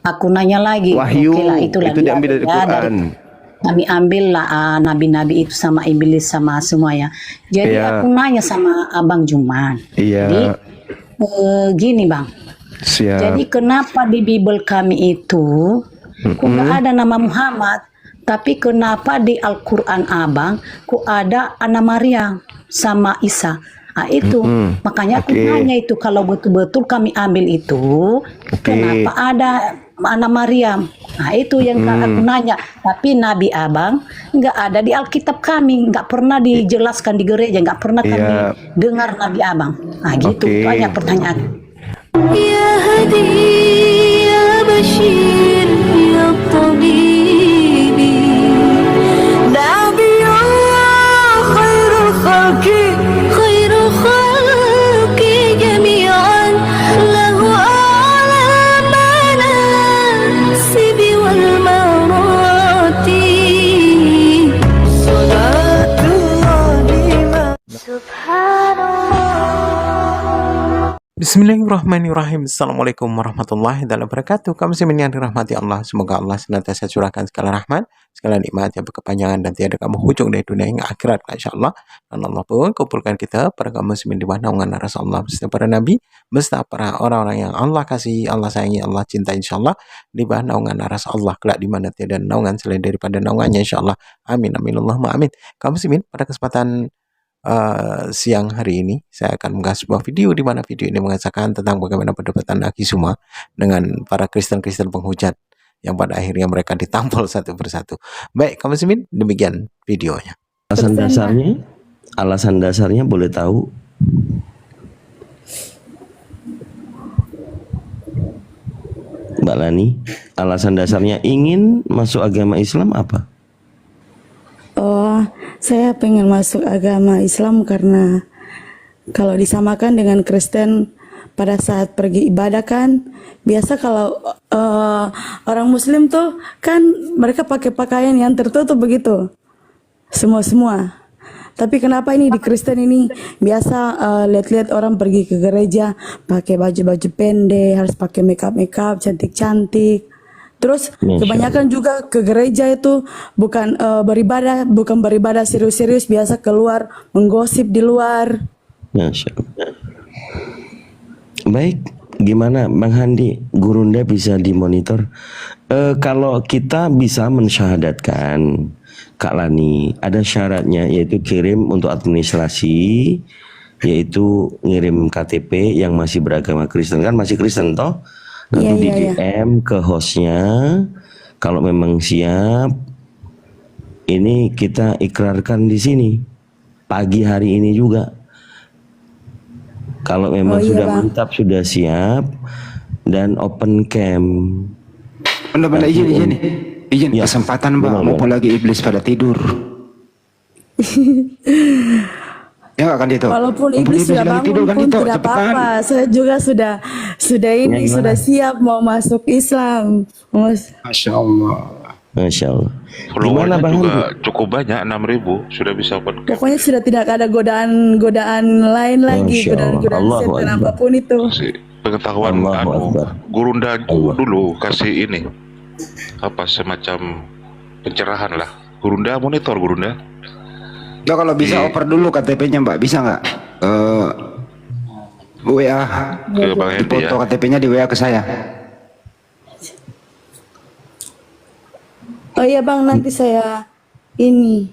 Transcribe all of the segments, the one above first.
Aku nanya lagi, Wahyu oke lah itulah itu dia diambil dari ya, Quran. kami ambil lah nabi-nabi itu sama iblis sama semua ya. Jadi Iya. aku nanya sama Abang Juman. Jadi Iya. gini Bang. Siap. Jadi kenapa di Bible kami itu kok nggak ada nama Muhammad, tapi kenapa di Al-Quran Abang kok ada Anna Maria sama Isa? Nah, itu makanya aku nanya itu kalau betul-betul kami ambil itu kenapa ada Anna Maria? Nah itu yang aku nanya. Tapi Nabi Abang nggak ada di Alkitab kami, nggak pernah dijelaskan di gereja, nggak pernah kami dengar Nabi Abang. Nah gitu, itu aja pertanyaan. يا هدي يا بشير يا طبيبي نبي الله خير الخلق جميعا له أعلى المناصب والمراتب صلاة الله سبحان الله. Bismillahirrahmanirrahim. Assalamualaikum warahmatullahi wabarakatuh. Kamu muslimin yang dirahmati Allah, semoga Allah senantiasa curahkan segala rahmat, segala nikmat yang berkepanjangan dan tiada kamu hujung dari dunia hingga akhirat, insyaallah. Dan Allah pun kumpulkan kita para kaum muslimin di bawah naungan Rasulullah beserta para nabi, beserta para orang-orang yang Allah kasih, Allah sayangi, Allah cinta, insyaallah di bawah naungan Rasulullah kelak di mana tiada naungan selain daripada naungannya, insyaallah. Amin amin Allahumma amin. Kaum muslimin, pada kesempatan siang hari ini saya akan mengulas sebuah video di mana video ini mengisahkan tentang bagaimana perdebatan Akisuma dengan para Kristen-Kristen penghujat yang pada akhirnya mereka ditampol satu persatu. Baik, kaum muslimin, demikian videonya. Alasan dasarnya boleh tahu? Mbak Lani, alasan dasarnya ingin masuk agama Islam apa? Oh, saya pengen masuk agama Islam karena kalau disamakan dengan Kristen pada saat pergi ibadah kan biasa kalau orang Muslim tuh kan mereka pakai pakaian yang tertutup begitu semua. Tapi kenapa ini di Kristen ini biasa lihat-lihat orang pergi ke gereja pakai baju-baju pendek, harus pakai makeup cantik-cantik. Terus kebanyakan juga ke gereja itu bukan beribadah serius-serius, biasa keluar menggosip di luar. Masya Allah. Baik, gimana Bang Handi, Gurunda bisa dimonitor? Kalau kita bisa mensyahadatkan Kak Lani, ada syaratnya yaitu kirim untuk administrasi, yaitu ngirim KTP yang masih beragama Kristen, kan masih Kristen toh? Nanti di DM ke hostnya, kalau memang siap, ini kita ikrarkan di sini pagi hari ini juga. Kalau memang sudah mantap, sudah siap, dan open cam. Benar-benar izin ya. Kesempatan Mbak, mumpung lagi iblis pada tidur. Ya kan Dito? Walaupun iblis sudah bangun tidur, kan, pun Dito? tidak apa-apa. Saya juga sudah siap mau masuk Islam. Masya Allah. Masya Allah. Followernya juga cukup banyak, 6.000 sudah bisa open cam. Pokoknya sudah tidak ada godaan lain lagi, godaan setan apapun itu. Pengetahuan Gurunda dulu kasih ini apa semacam pencerahan lah. Gurunda monitor Gurunda. Ya kalau bisa oper dulu KTP-nya Mbak, bisa nggak? WA ke Bang Hendi foto ya. KTP-nya di WA ke saya. Oh iya Bang, nanti saya ini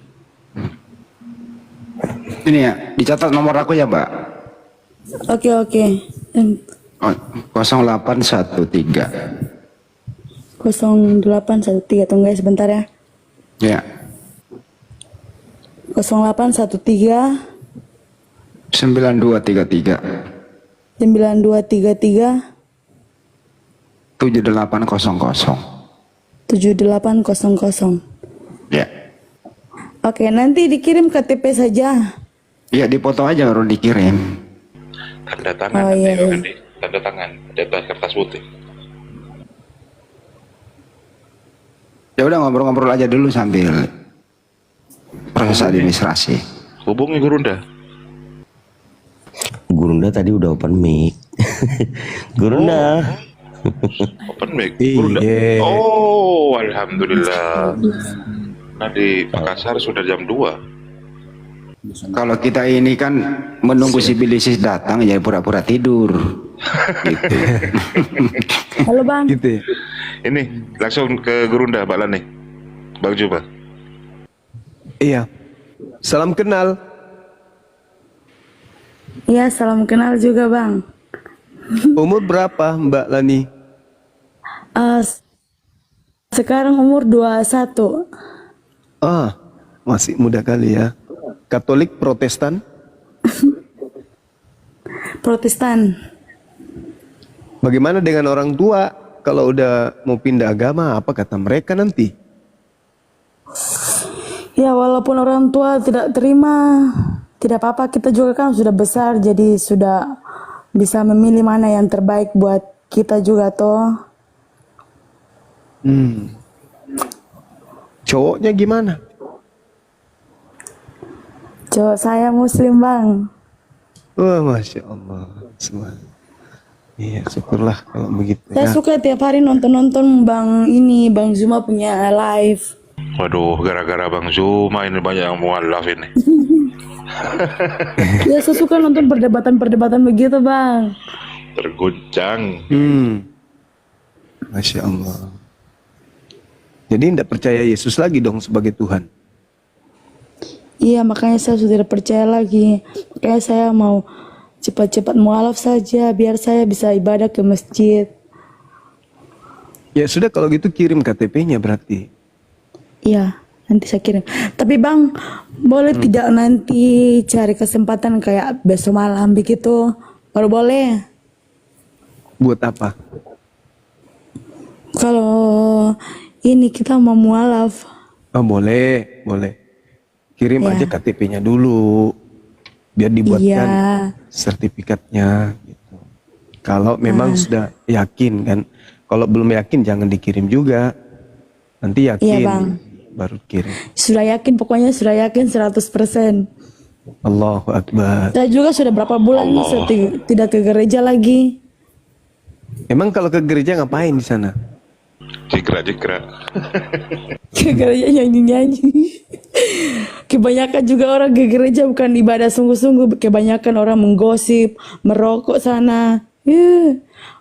ya, dicatat nomor aku ya Mbak. Oke. 0813 0813, tunggu ya sebentar ya. Ya. 0813 9233 7800 7800. Ya. Oke, nanti dikirim KTP saja. Iya, dipoto aja baru dikirim. Tanda tangan tanda tangan di atas kertas putih. Ya udah ngobrol-ngobrol aja dulu sambil proses administrasi. Hubungi Gurunda. Gurunda tadi udah open mic. Gurunda. Open mic. Iya. Oh, alhamdulillah. Nah, di Makassar sudah jam 2. Kalau kita ini kan menunggu si Bilisis datang ya pura-pura tidur. Gitu. Halo Bang. Gitu ya. Ini langsung ke Gurunda, Mbak Lani. Bang Juba. Iya. Salam kenal. Iya, salam kenal juga Bang. Umur berapa Mbak Lani? Sekarang umur 21. Ah, masih muda kali ya. Katolik, Protestan? Protestan. Bagaimana dengan orang tua? Kalau udah mau pindah agama, apa kata mereka nanti? Ya walaupun orang tua tidak terima, tidak apa-apa, kita juga kan sudah besar, jadi sudah bisa memilih mana yang terbaik buat kita juga toh. Cowoknya gimana? Cowok saya muslim Bang. Wah, Masya Allah. Iya, syukurlah kalau begitu Saya ya. suka tiap hari nonton-nonton Bang Zuma punya live. Waduh, gara-gara Bang Zuma ini banyak yang mualaf ini. Ya saya suka nonton perdebatan-perdebatan begitu Bang. Terguncang. Masya Allah. Jadi tidak percaya Yesus lagi dong sebagai Tuhan? Iya, makanya saya sudah tidak percaya lagi. Makanya saya mau cepat-cepat mualaf saja biar saya bisa ibadah ke masjid. Ya sudah, kalau gitu kirim KTP-nya berarti. Iya, nanti saya kirim. Tapi Bang, boleh tidak nanti cari kesempatan kayak besok malam begitu? Baru boleh. Buat apa? Kalau ini kita mau mualaf. Oh, boleh, boleh. Kirim Ya. aja KTP-nya dulu, biar dibuatkan Iya. sertifikatnya. Gitu. Kalau memang sudah yakin kan, kalau belum yakin jangan dikirim juga. Nanti yakin, Iya, Bang. baru kirim. Sudah yakin, pokoknya sudah yakin 100%. Allahu Akbar. Saya juga sudah berapa bulan nih saya tidak ke gereja lagi. Emang kalau ke gereja ngapain di sana? Jikra-jikra. Ke gereja nyanyi-nyanyi. Kebanyakan juga orang ke gereja bukan ibadah sungguh-sungguh. Kebanyakan orang menggosip, merokok sana.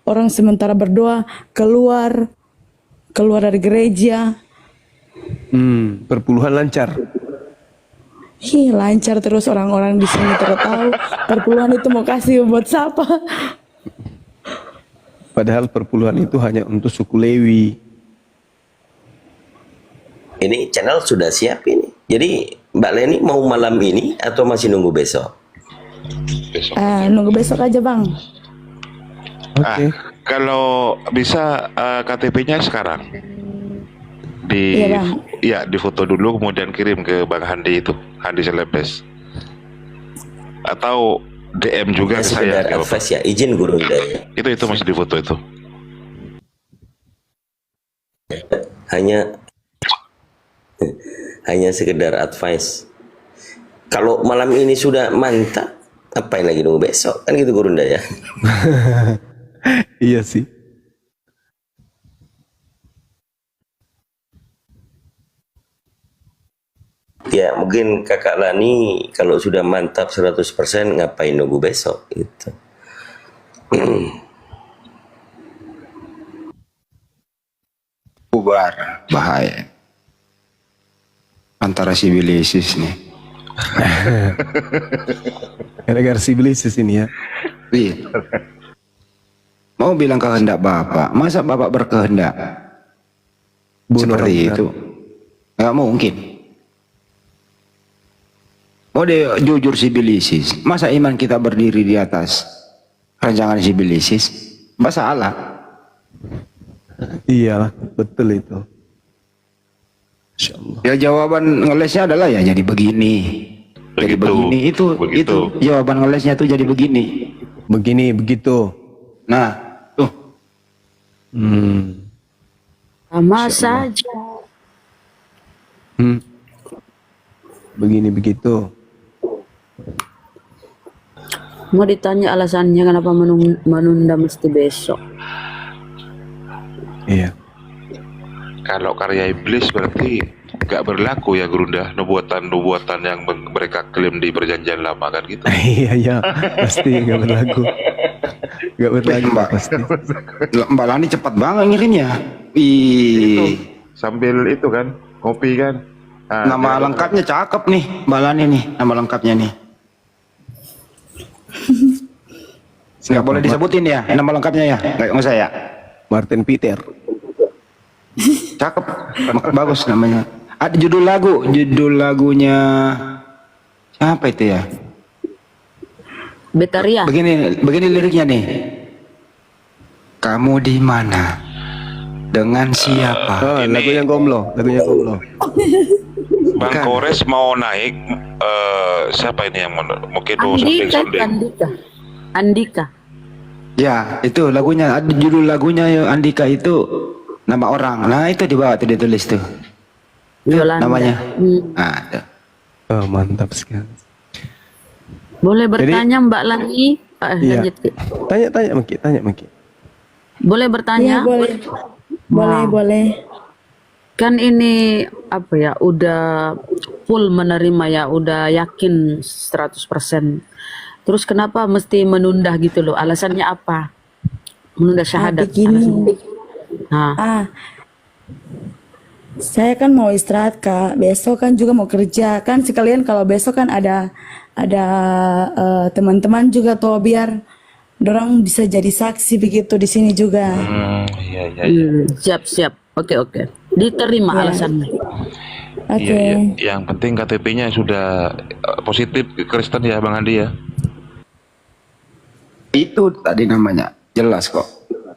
Orang sementara berdoa keluar dari gereja. Perpuluhan lancar. Lancar terus orang-orang di sini tidak tahu perpuluhan itu mau kasih buat siapa. Padahal perpuluhan itu hanya untuk suku Lewi. Ini channel sudah siap ini. Jadi Mbak Leni mau malam ini atau masih nunggu besok? Besok. Nunggu besok aja Bang. Oke. Kalau bisa KTP-nya sekarang. Iya, Bang. Di foto dulu kemudian kirim ke Bang Handi itu, Handi Celebes. Atau DM juga ke saya. Sekedar advice ya, izin Gurunda ya. Itu masih di foto itu. Hanya sekedar advice. Kalau malam ini sudah mantap, ngapain lagi nunggu besok? Kan gitu Gurunda ya. Iya sih. Ya mungkin Kakak Lani kalau sudah mantap 100% ngapain nunggu besok gitu. Bubar, bahaya. Antara sivilisis nih. Gara-gara sibelisis ini ya. Iya. Mau bilang kehendak Bapak, masa Bapak berkehendak Bunuh seperti orang itu? Nggak mungkin. Mau dia jujur sivilisis, masa iman kita berdiri di atas rancangan sivilisis? Masalah. Iyalah, betul itu. Insya Allah. Ya jawaban ngelesnya adalah ya jadi begini. Jadi begini itu jawaban ngelesnya tuh jadi begini. Begini, begitu. Nah, tuh. Sama saja. Begini, begitu. Mau ditanya alasannya kenapa menunda mesti besok. Iya. Kalau karya iblis berarti gak berlaku ya Gurunda, nubuatan-nubuatan yang mereka klaim di perjanjian lama kan gitu. Iya, pasti nggak berlaku. Nggak berlaku Mbak. pasti. Mbak Lani cepat banget ngirimnya. Itu Ih, sambil itu kan kopi kan. Nah, nama dia- lengkapnya cakep nih, Mbak Lani nih, nama lengkapnya nih. Nggak boleh disebutin ya, nama lengkapnya ya, nggak usah ya. Martin Peter. Cakep, bagus namanya. Ada judul lagunya siapa itu ya? Betaria. Begini liriknya nih. Kamu di mana? Dengan siapa? Oh, lagunya Gomlo. Bang Bukan. Kores mau naik, siapa ini yang mungkin mau Andika, sonding-sonding. Andika. Ya, itu lagunya, ada judul lagunya ya, Andika itu nama orang. Nah, itu di bawah tuh ditulis tuh. Tuh, Yolanda. namanya. Hmm. Nah, tuh. Oh, mantap sekali. Boleh bertanya Mbak Lani? Iya. Lanjut. Ki. Tanya Maki. Boleh Iya, bertanya? boleh. Wow. Boleh. Kan ini apa ya, udah full menerima ya, udah yakin 100%. Terus kenapa mesti menunda gitu loh? Alasannya apa? Menunda syahadat. begini. Alasannya. Nah, Saya kan mau istirahat Kak, besok kan juga mau kerja kan, sekalian kalau besok kan ada teman-teman juga tuh, biar dorang bisa jadi saksi begitu di sini juga. Iya. siap. Oke. Diterima alasannya. Oke. Iya. Yang penting KTP-nya sudah positif Kristen ya Bang Andi ya. Itu tadi namanya. Jelas kok.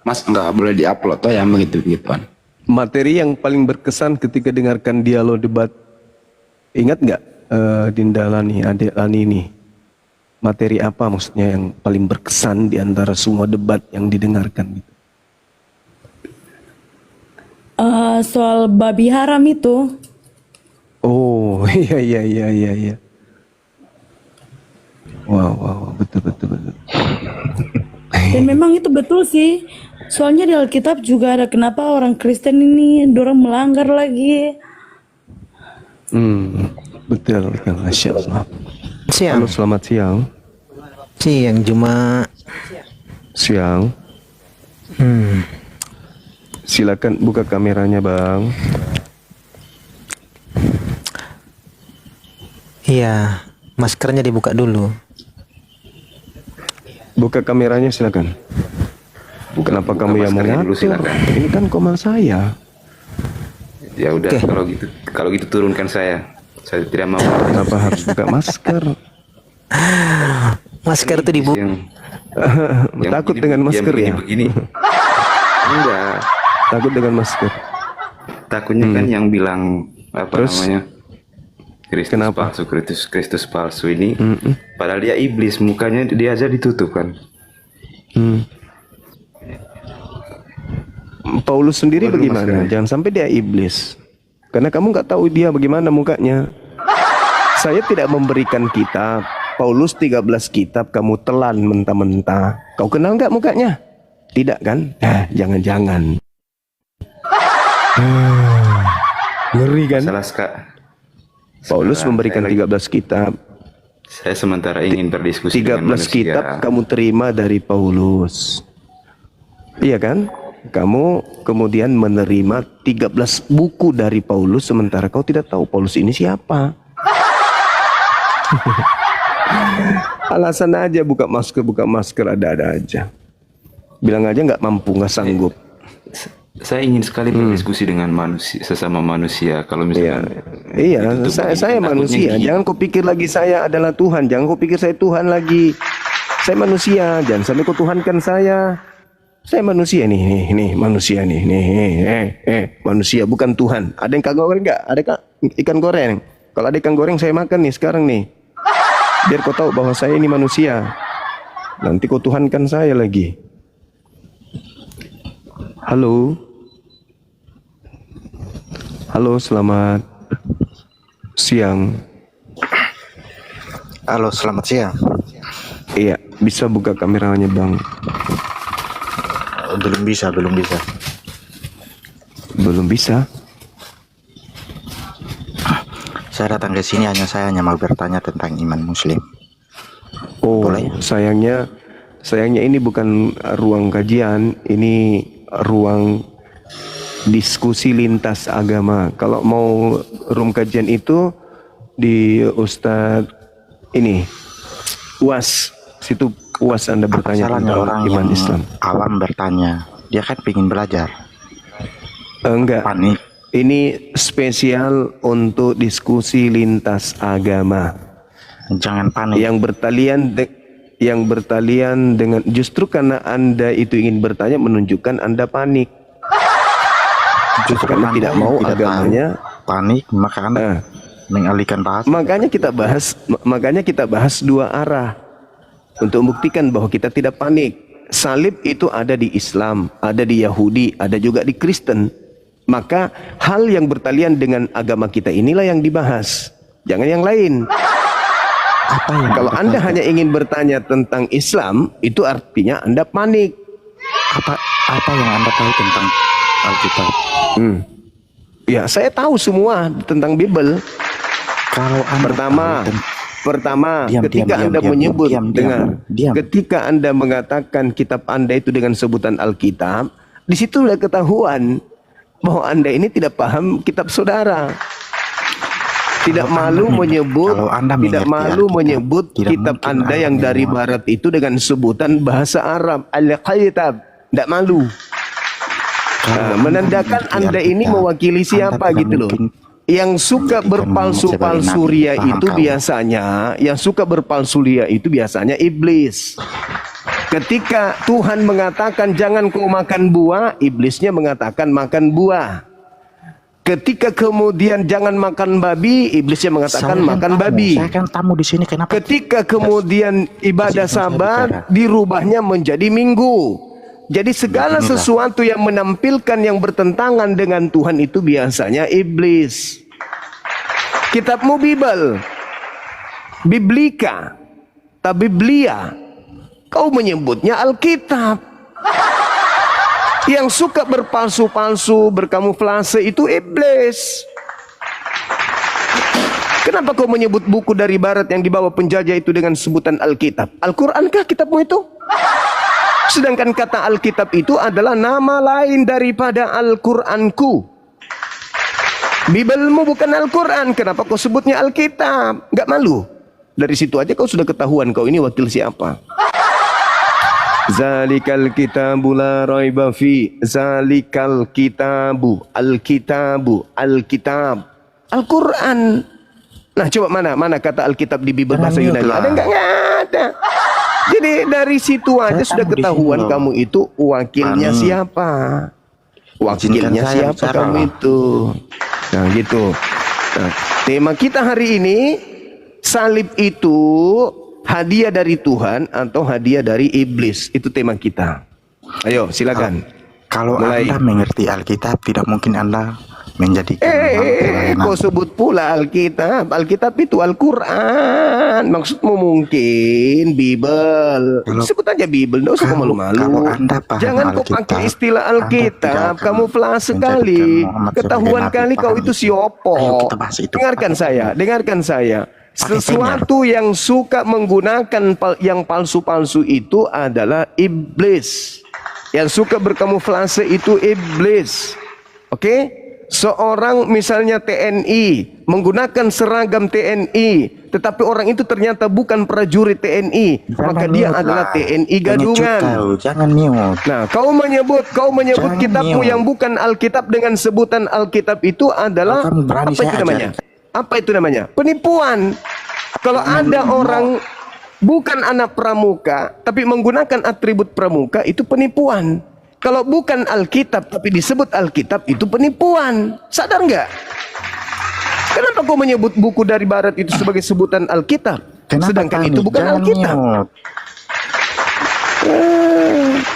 Mas nggak boleh diupload toh yang begitu-begituan. Materi yang paling berkesan ketika dengarkan dialog debat, ingat nggak Dinda Lani, adik Lani ini? Materi apa maksudnya yang paling berkesan di antara semua debat yang didengarkan gitu? Soal babi haram itu. Oh, iya. Wow, betul. Dan memang itu betul sih. Soalnya di Alkitab juga ada kenapa orang Kristen ini dorang melanggar lagi. Betul, Masya Allah. Siang. Halo, selamat siang. Siang cuma Siang. Silakan buka kameranya, Bang. iya, maskernya dibuka dulu. Buka kameranya silakan. Kenapa kamu yang mengatur? Ini kan komal saya. Ya udah, Oke. kalau gitu turunkan saya. Saya tidak mau Kenapa harus buka masker? Masker itu dibuka. yang Takut begini- dengan yang masker ya? begini. Enggak, Takut dengan masker. takutnya kan yang bilang apa Terus? namanya? Kristus Kenapa? palsu, Kristus palsu ini. Padahal dia iblis, mukanya dia aja ditutup kan. Paulus sendiri Waduh, bagaimana? maskernya. Jangan sampai dia iblis. Karena kamu nggak tahu dia bagaimana mukanya. Saya tidak memberikan kitab. Paulus 13 kitab kamu telan mentah-mentah. Kau kenal nggak mukanya? Tidak kan? Jangan-jangan. Ngeri kan? Salah Kak. Paulus Salah, memberikan saya lagi- 13 kitab. Saya sementara ingin berdiskusi 13 dengan manusia. kitab kamu terima dari Paulus. Iya kan? Kamu kemudian menerima 13 buku dari Paulus sementara kau tidak tahu Paulus ini siapa. Alasan aja buka masker ada-ada aja. Bilang aja nggak mampu, nggak sanggup. Saya ingin sekali berdiskusi dengan manusia, sesama manusia. Kalau misalkan Iya, ditutup saya begini, takutnya manusia. gitu. Jangan kau pikir lagi saya adalah Tuhan. Jangan kau pikir saya Tuhan lagi. Saya manusia. Jangan sampai kau tuhankan saya. Saya manusia nih, manusia nih, manusia bukan Tuhan. Ada yang ikan goreng nggak? Ada ikan goreng? Kalau ada ikan goreng saya makan nih sekarang nih. Biar kau tahu bahwa saya ini manusia. Nanti kau tuhankan saya lagi. Halo. Halo, selamat siang. Halo, selamat siang. Iya, bisa buka kameranya, Bang. Belum bisa. Belum bisa. Saya datang ke sini saya hanya mau bertanya tentang iman Muslim. Oh, Boleh? sayangnya ini bukan ruang kajian, ini ruang diskusi lintas agama. Kalau mau room kajian itu di Ustadz ini UAS, situ UAS Anda bertanya Salahnya tentang orang iman yang Islam. awam bertanya, dia kan ingin belajar. Enggak, Panik. ini spesial untuk diskusi lintas agama. Jangan panik. Yang bertalian dengan justru karena Anda itu ingin bertanya menunjukkan Anda panik. Justru karena tidak mau agamanya panik, maka Anda mengalihkan bahasa. Makanya kita bahas dua arah untuk membuktikan bahwa kita tidak panik. Salib itu ada di Islam, ada di Yahudi, ada juga di Kristen. Maka hal yang bertalian dengan agama kita inilah yang dibahas, jangan yang lain. Kalau Anda hanya ingin bertanya tentang Islam, itu artinya Anda panik. Apa yang Anda tahu tentang Alkitab? Ya, saya tahu semua tentang Bible. Kalau Anda Pertama, ketika Anda menyebut ketika Anda mengatakan kitab Anda itu dengan sebutan Alkitab, di situ sudah ketahuan bahwa Anda ini tidak paham kitab saudara. Tidak malu menyebut kitab Anda yang dari barat itu dengan sebutan bahasa Arab, Al-Kitab. Tidak malu. Menandakan Anda ini mewakili siapa gitu loh. Yang suka berpalsu-palsu ria itu biasanya iblis. Ketika Tuhan mengatakan jangan kau makan buah, iblisnya mengatakan makan buah. Ketika kemudian jangan makan babi, iblisnya mengatakan makan babi. Saya kan tamu di sini, kenapa? Ketika kemudian ibadah Sabat dirubahnya menjadi Minggu. Jadi segala sesuatu yang menampilkan yang bertentangan dengan Tuhan itu biasanya iblis. Kitabmu Biblika, Biblia, kau menyebutnya Alkitab. Yang suka berpalsu-palsu, berkamuflase itu iblis. Kenapa kau menyebut buku dari barat yang dibawa penjajah itu dengan sebutan Alkitab? Al-Qurankah kitabmu itu? Sedangkan kata Alkitab itu adalah nama lain daripada Al-Quranku. Bibelmu bukan Al-Quran, kenapa kau sebutnya Alkitab? Gak malu? Dari situ aja kau sudah ketahuan kau ini wakil siapa. Zalikal kitabu la raiba fi. Zalikal kitabu, Alkitabu, Alkitab, Al-Quran. Nah coba mana kata Alkitab di Bibel bahasa Yunani? Ada enggak? Enggak ada. Jadi dari situ aja sudah ketahuan kamu itu wakilnya siapa. Wakilnya siapa kamu itu. Nah gitu. Nah, tema kita hari ini, salib itu hadiah dari Tuhan atau hadiah dari iblis. Itu tema kita. Ayo silakan. Kalau Anda mengerti Alkitab, tidak mungkin Anda menjadikan kau sebut pula Alkitab. Alkitab itu Al-Quran. Maksudmu mungkin Bible. Sebut aja Bible, tidak usah kau malu-malu. Jangan kau pakai istilah Alkitab. Kamu pelan sekali. Ketahuan kali kau itu siopo. Dengarkan saya. Sesuatu yang suka menggunakan yang palsu-palsu itu adalah iblis. Yang suka berkamuflase itu iblis. Oke? Seorang misalnya TNI menggunakan seragam TNI, tetapi orang itu ternyata bukan prajurit TNI, maka dia adalah TNI gadungan. Jangan mute. Nah, kau menyebut kitabmu yang bukan Alkitab dengan sebutan Alkitab itu adalah apa itu namanya? Penipuan. Kalau ada orang bukan anak pramuka tapi menggunakan atribut pramuka, itu penipuan. Kalau bukan Alkitab tapi disebut Alkitab, itu penipuan. Sadar nggak? Kenapa kau menyebut buku dari barat itu sebagai sebutan Alkitab? Sedangkan itu bukan Alkitab.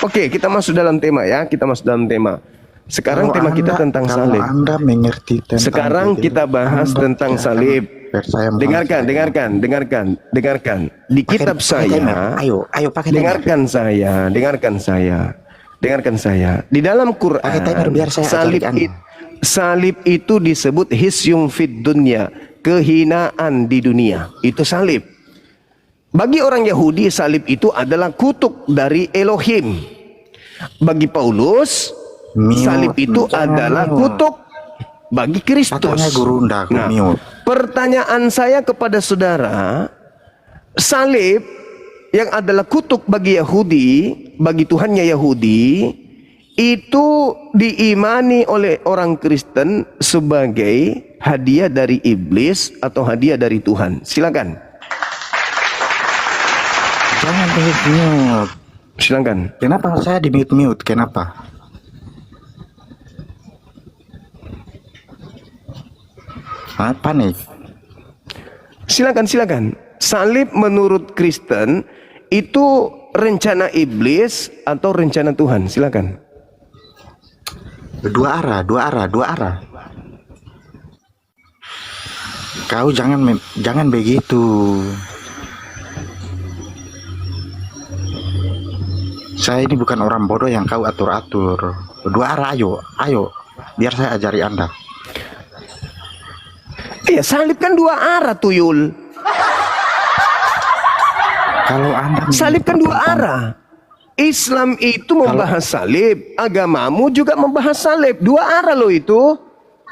Oke, kita masuk dalam tema ya. Sekarang tema kita tentang salib. Sekarang kita bahas tentang salib. Dengarkan. Di kitab saya. Dengarkan saya. dengarkan saya. Di dalam Quran, Pakai timer biar saya salib, ajari Anda. salib itu disebut hisyum fid dunya, kehinaan di dunia. Itu salib. Bagi orang Yahudi, salib itu adalah kutuk dari Elohim. Bagi Paulus, salib itu adalah kutuk bagi Kristus. Katanya Gurunda, aku mute. Pertanyaan saya kepada saudara, salib yang adalah kutuk bagi Yahudi, bagi Tuhannya Yahudi, itu diimani oleh orang Kristen sebagai hadiah dari iblis atau hadiah dari Tuhan. Silakan. Jangan mute. Silakan. Kenapa saya di mute? Kenapa? Panik. Silakan. Salib menurut Kristen itu rencana iblis atau rencana Tuhan? Silakan. Dua arah. Kau jangan begitu. Saya ini bukan orang bodoh yang kau atur-atur. Dua arah, ayo. Biar saya ajari Anda. Iya, salib kan dua arah, tuyul. Kalau Anda Salib kan dua arah. Islam itu membahas salib, agamamu juga membahas salib. Dua arah loh itu.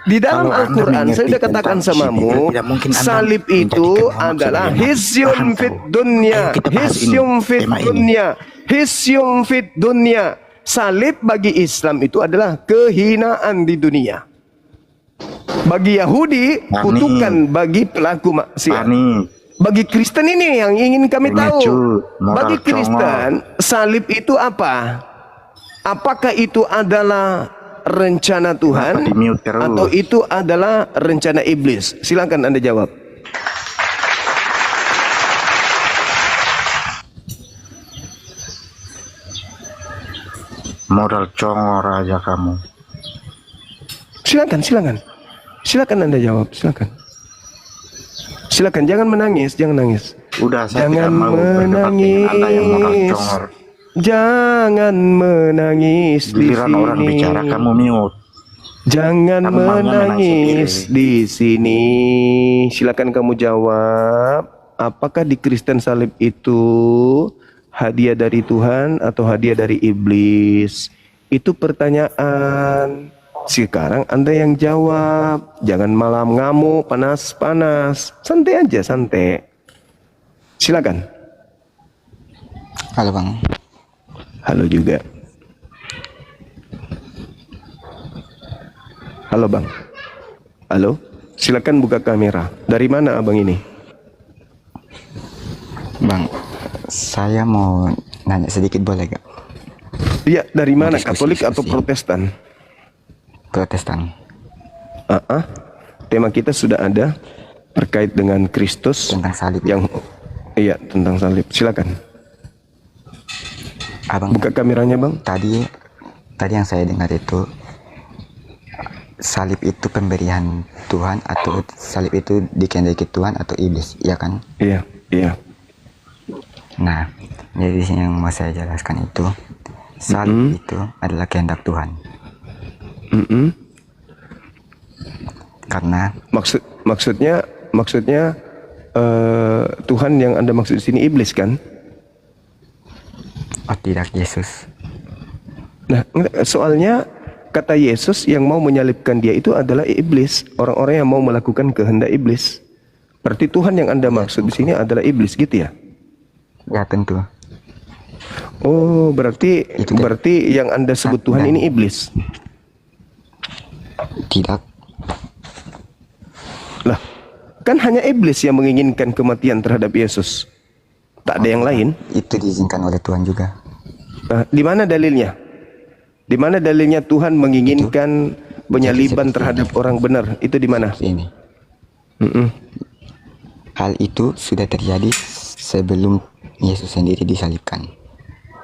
Di dalam Kalau Anda Al-Quran saya mengerti sudah katakan tentang samamu, sipil, tidak mungkin Anda salib itu menjadikan Muhammad adalah sebagai hisyum Tuhan fit kau. dunya, Ayo kita bahas hisyum ini, fit tema ini. dunya, hisyum fit dunya. Salib bagi Islam itu adalah kehinaan di dunia. Bagi Yahudi, Panik. kutukan bagi pelaku maksiat. Panik. Bagi Kristen ini yang ingin kami tahu. Moral Bagi Kristen, salib itu apa? Apakah itu adalah rencana Tuhan Kenapa di-mute terus? atau itu adalah rencana iblis? Silakan Anda jawab. Modal congor aja kamu. Silakan Anda jawab. Silakan, jangan menangis. Udah, saya Jangan tidak mau berdebat dengan Anda yang modal menangis. congor. Jangan menangis di Giliran orang sini. bicara kamu mute. Jangan Kamu maunya menang menangis sendiri. di sini. Silakan kamu jawab. Apakah di Kristen salib itu hadiah dari Tuhan atau hadiah dari iblis? Itu pertanyaan. Sekarang Anda yang jawab. Jangan malam ngamuk, panas-panas. Santai aja, santai. Silakan. Halo Bang. Halo juga. Halo Bang. Halo. Silakan buka kamera. Dari mana Abang ini? Bang, saya mau nanya sedikit boleh gak? Dia dari mana? Diskusi. Katolik atau Protestan? Protestan. Tema kita sudah ada terkait dengan Kristus Tentang salib. yang iya, tentang salib. Silakan. Abang, Buka kameranya, Bang. tadi yang saya dengar itu salib itu pemberian Tuhan atau salib itu dikehendaki Tuhan atau iblis, iya kan? Iya. Nah, jadi di sini yang mau saya jelaskan itu salib itu adalah kehendak Tuhan. Karena Maksudnya Tuhan yang Anda maksud di sini iblis kan? oh tidak, Yesus. Nah, soalnya kata Yesus yang mau menyalibkan dia itu adalah iblis, orang-orang yang mau melakukan kehendak iblis. Berarti Tuhan yang Anda maksud di sini adalah iblis gitu ya? Ya tentu. Oh, berarti Itu kan. yang Anda sebut Tuhan Dan- ini iblis. Tidak. Lah, kan hanya iblis yang menginginkan kematian terhadap Yesus. Tak ada yang lain. Itu diizinkan oleh Tuhan juga. Nah, di mana dalilnya? Di mana dalilnya Tuhan menginginkan penyaliban terhadap orang benar? Itu di mana? Ini. Hal itu sudah terjadi sebelum Yesus sendiri disalibkan.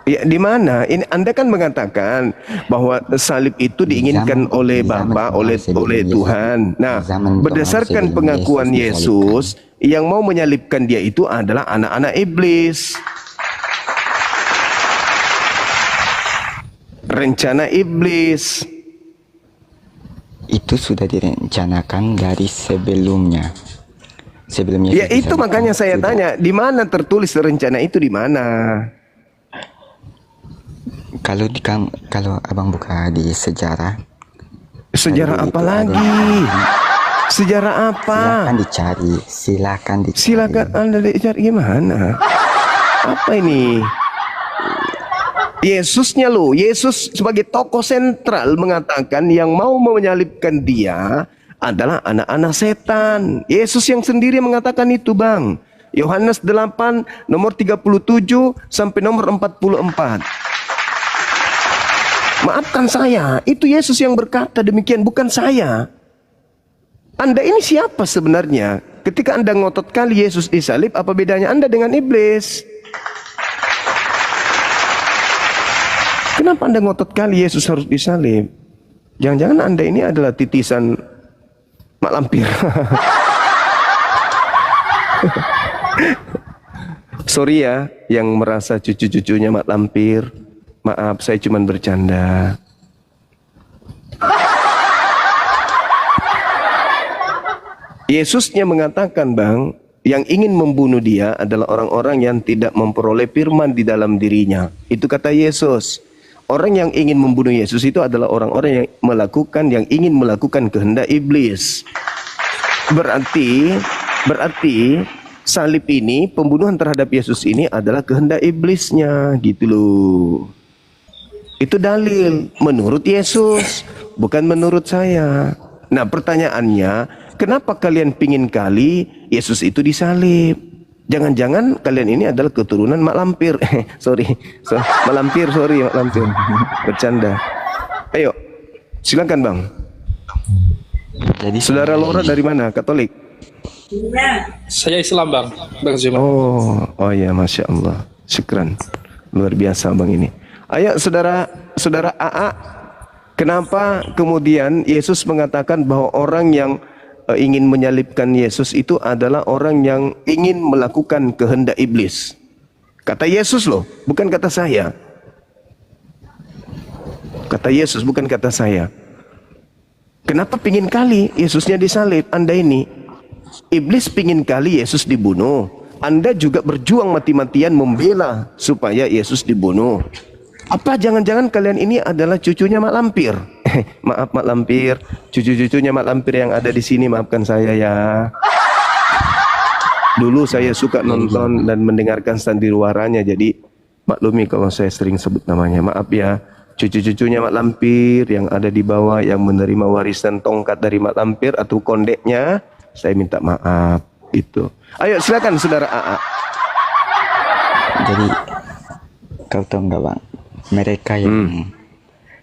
Ya, di mana? Ini Anda kan mengatakan bahwa salib itu diinginkan oleh Bapa, oleh Tuhan. Nah, berdasarkan pengakuan Yesus, yang mau menyalibkan dia itu adalah anak-anak iblis. rencana iblis. Itu sudah direncanakan dari sebelumnya. Sebelumnya Ya Yesus itu bisa makanya datang, saya sudah. tanya, di mana tertulis rencana itu di mana? Kalau abang buka di sejarah, Sejarah itu apa ada- lagi? Sejarah apa? Silakan dicari, silakan dicari. Silakan Anda cari gimana? Apa ini? Yesusnya loh, Yesus sebagai tokoh sentral mengatakan yang mau menyalibkan dia adalah anak-anak setan. Yesus yang sendiri mengatakan itu, Bang. Yohanes 8 nomor 37 sampai nomor 44. Maafkan saya, itu Yesus yang berkata demikian, bukan saya. Anda ini siapa sebenarnya? Ketika Anda ngotot kali Yesus disalib, apa bedanya Anda dengan iblis? Kenapa Anda ngotot kali Yesus harus disalib? Jangan-jangan Anda ini adalah titisan mak lampir. Sorry ya, yang merasa cucu-cucunya mak lampir. Maaf, saya cuma bercanda. Yesusnya mengatakan, Bang, yang ingin membunuh dia adalah orang-orang yang tidak memperoleh firman di dalam dirinya. Itu kata Yesus. Orang yang ingin membunuh Yesus itu adalah orang-orang yang ingin melakukan kehendak iblis. Berarti salib ini, pembunuhan terhadap Yesus ini adalah kehendak iblisnya, gitu loh. Itu dalil menurut Yesus, bukan menurut saya. Nah, pertanyaannya, kenapa kalian pingin kali Yesus itu disalib? Jangan-jangan kalian ini adalah keturunan mak lampir. Mak lampir. Bercanda. Ayo, silakan Bang. Jadi Saudara Laura dari mana? Katolik? Saya Islam, Bang Zuma. Oh ya, Masya Allah. Syukran. Luar biasa Bang ini. Ayo saudara AA, kenapa kemudian Yesus mengatakan bahwa orang yang ingin menyalibkan Yesus itu adalah orang yang ingin melakukan kehendak iblis? Kata Yesus loh, bukan kata saya. Kata Yesus, bukan kata saya. Kenapa pingin kali Yesusnya disalib? Anda ini, iblis pingin kali Yesus dibunuh. Anda juga berjuang mati-matian membela supaya Yesus dibunuh. Apa jangan-jangan kalian ini adalah cucunya mak lampir? Maaf mak lampir, cucu-cucunya mak lampir yang ada di sini, maafkan saya ya. Dulu saya suka nonton dan mendengarkan sandiwaranya, jadi maklumi kalau saya sering sebut namanya. Maaf ya, cucu-cucunya mak lampir yang ada di bawah yang menerima warisan tongkat dari mak lampir atau kondeknya, saya minta maaf itu. Ayo silakan saudara AA. Jadi kau tahu nggak Bang, mereka yang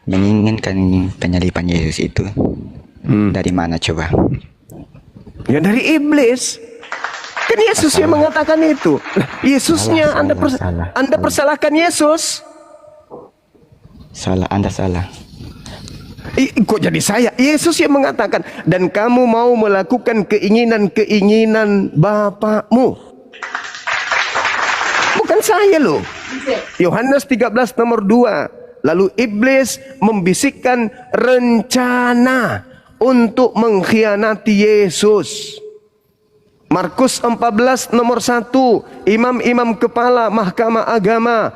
menginginkan penyaliban Yesus itu dari mana coba? Ya dari iblis. Kan Yesus yang mengatakan itu. Yesusnya Anda persalahkan Yesus. Salah, Anda salah. Kok jadi saya? Yesus yang mengatakan, dan kamu mau melakukan keinginan-keinginan Bapakmu. Bukan saya loh. Yohanes 13 nomor 2. Lalu iblis membisikkan rencana untuk mengkhianati Yesus. Markus 14 nomor 1. Imam-imam kepala mahkamah agama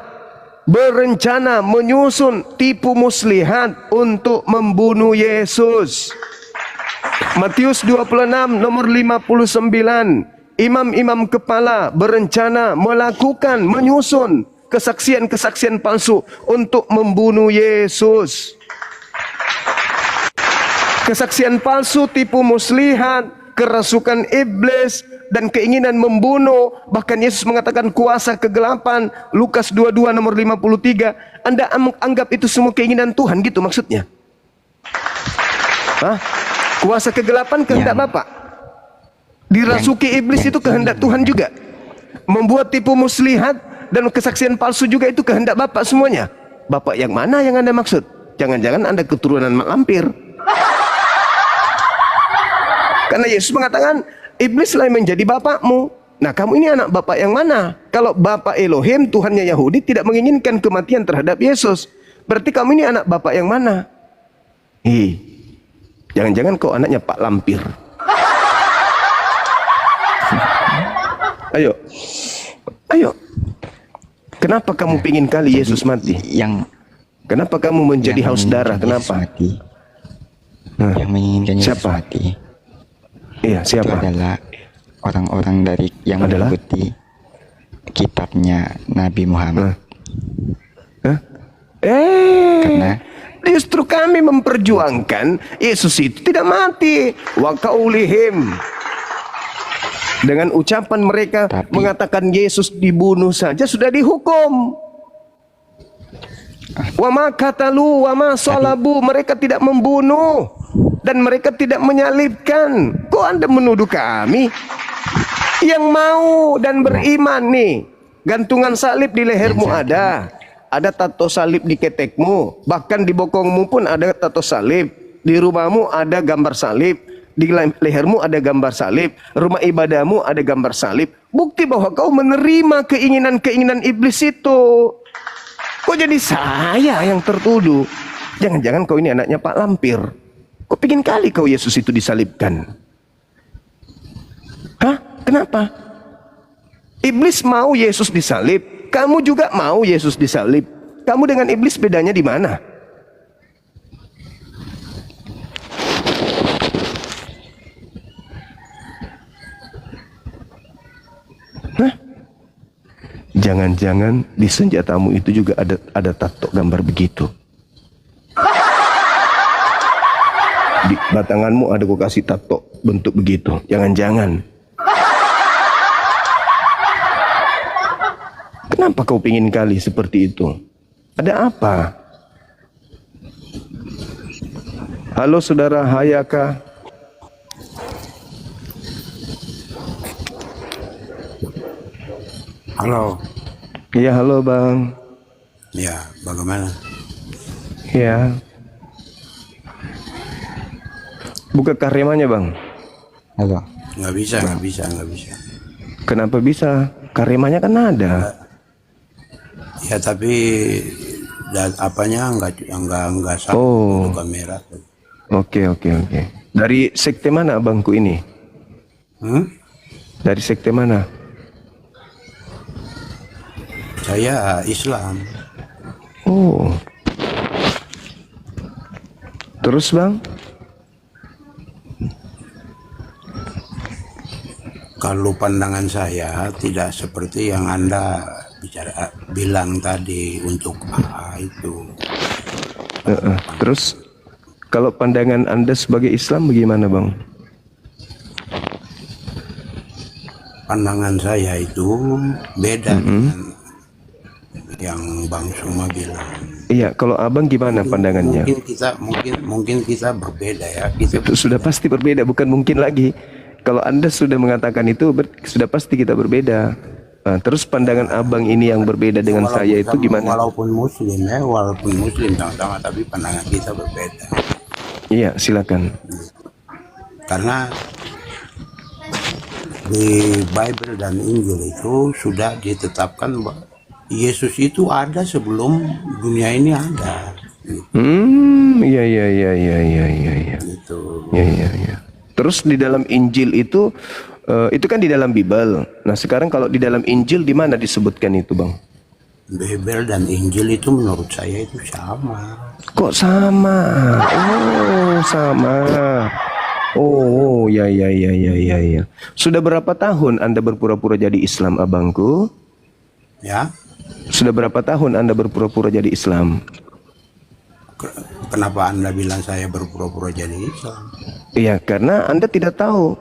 berencana menyusun tipu muslihat untuk membunuh Yesus. Matius 26 nomor 59. Imam-imam kepala berencana menyusun kesaksian-kesaksian palsu untuk membunuh Yesus. Kesaksian palsu, tipu muslihat, kerasukan iblis, dan keinginan membunuh. Bahkan Yesus mengatakan kuasa kegelapan. Lukas 22 nomor 53. Anda anggap itu semua keinginan Tuhan gitu maksudnya? Hah? Kuasa kegelapan kehendak Bapak? Dirasuki iblis itu kehendak Tuhan juga? Membuat tipu muslihat dan kesaksian palsu juga itu kehendak Bapak semuanya? Bapak yang mana yang Anda maksud? Jangan-jangan Anda keturunan mak lampir. Karena Yesus mengatakan iblis lah yang menjadi bapakmu. Nah, kamu ini anak bapak yang mana? Kalau bapak Elohim, Tuhannya Yahudi, tidak menginginkan kematian terhadap Yesus. Berarti kamu ini anak bapak yang mana? Jangan-jangan kau anaknya Pak Lampir. Ayo. Kenapa kamu pingin kali Yesus mati? Kenapa kamu menjadi haus darah? Kenapa? Yang menginginkan Yesus Siapa? mati. Iya, siapa? Itu adalah orang-orang dari yang mengikuti kitabnya Nabi Muhammad. Karena justru kami memperjuangkan Yesus itu tidak mati. Wa qaulihim, dengan ucapan mereka mengatakan Yesus dibunuh saja sudah dihukum. Wa ma qatalu wa ma salabu, mereka tidak membunuh dan mereka tidak menyalibkan. Kok Anda menuduh kami? Yang mau dan beriman nih, gantungan salib di lehermu ada tato salib di ketekmu, bahkan di bokongmu pun ada tato salib, di rumahmu ada gambar salib, di lehermu ada gambar salib, rumah ibadahmu ada gambar salib. Bukti bahwa kau menerima keinginan-keinginan iblis itu. Kok jadi saya yang tertuduh? Jangan-jangan kau ini anaknya Pak Lampir. Kok pingin kali kau Yesus itu disalibkan? Hah? Kenapa? Iblis mau Yesus disalib. Kamu juga mau Yesus disalib. Kamu dengan iblis bedanya di mana? Jangan-jangan di senjatamu itu juga ada tato gambar begitu. Di batanganmu ada kau kasih tato bentuk begitu. Jangan-jangan. Kenapa kau pingin kali seperti itu? Ada apa? Halo saudara Hayaka. Halo. Iya, halo Bang. Ya, bagaimana? Ya. Buka karemanya Bang. Halo. Nggak bisa. Kenapa bisa? Karemanya kan ada. Ya tapi apanya nggak sama kamera. Oke. Dari sekte mana abangku ini? Dari sekte mana? Saya Islam. Oh. Terus Bang? Kalau pandangan saya tidak seperti yang Anda bilang tadi untuk itu. Terus kalau pandangan Anda sebagai Islam bagaimana Bang? Pandangan saya itu beda dengan yang Bang Suma bilang. Iya, kalau abang gimana pandangannya? Mungkin kita berbeda ya. Itu sudah pasti berbeda, bukan mungkin lagi. Kalau Anda sudah mengatakan itu, sudah pasti kita berbeda. Nah, terus pandangan abang ini yang berbeda dengan saya itu gimana? Walaupun muslim sama-sama, tapi pandangan kita berbeda. Iya, silakan. Karena di Bible dan Injil itu sudah ditetapkan bahwa Yesus itu ada sebelum dunia ini ada. Iya. Gitu. Iya. Terus di dalam Injil itu kan di dalam Bible. Nah sekarang kalau di dalam Injil di mana disebutkan itu Bang? Bible dan Injil itu menurut saya itu sama. Kok sama? Oh sama. Oh ya. Sudah berapa tahun Anda berpura-pura jadi Islam abangku? Ya. Sudah berapa tahun Anda berpura-pura jadi Islam? Kenapa Anda bilang saya berpura-pura jadi Islam? Iya, karena Anda tidak tahu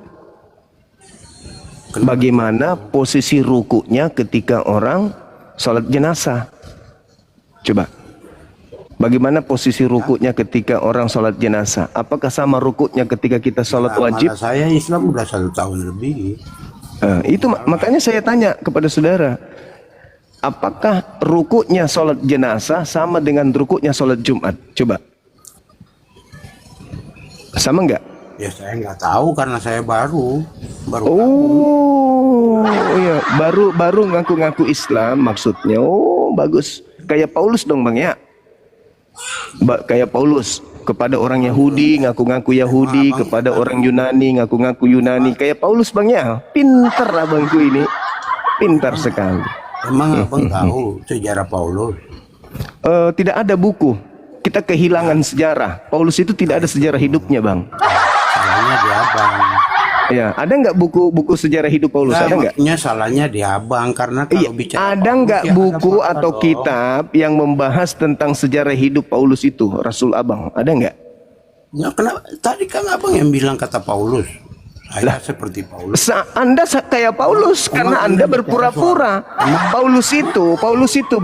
bagaimana posisi rukuknya ketika orang sholat jenazah. Coba, bagaimana posisi rukuknya ketika orang sholat jenazah? Apakah sama rukuknya ketika kita sholat wajib? Saya Islam udah 1 tahun lebih. Itu makanya saya tanya kepada saudara, apakah rukuknya sholat jenazah sama dengan rukuknya sholat Jumat? Coba, sama enggak? Ya saya nggak tahu karena saya baru. Oh iya, baru ngaku-ngaku Islam maksudnya. Oh bagus, kayak Paulus dong Bang ya. Kayak Paulus kepada orang Yahudi ngaku-ngaku Yahudi, kepada orang Yunani ngaku-ngaku Yunani. Kayak Paulus bang ya, pintar abangku ini, pintar sekali. Emang abang tahu sejarah Paulus? Tidak ada buku. Kita kehilangan sejarah. Paulus itu tidak ada sejarah hidupnya bang. Salahnya di abang. Ya, ada nggak buku sejarah hidup Paulus? Nah, ada nggak? maksudnya salahnya di abang karena kalau bicara Ada nggak Paulus, ya buku ada atau dong. kitab yang membahas tentang sejarah hidup Paulus itu, Rasul Abang? Ada nggak? Ya, kenapa? Tadi kan abang yang bilang kata Paulus. Saya seperti Paulus. Anda kayak Paulus karena Anda berpura-pura. Paulus itu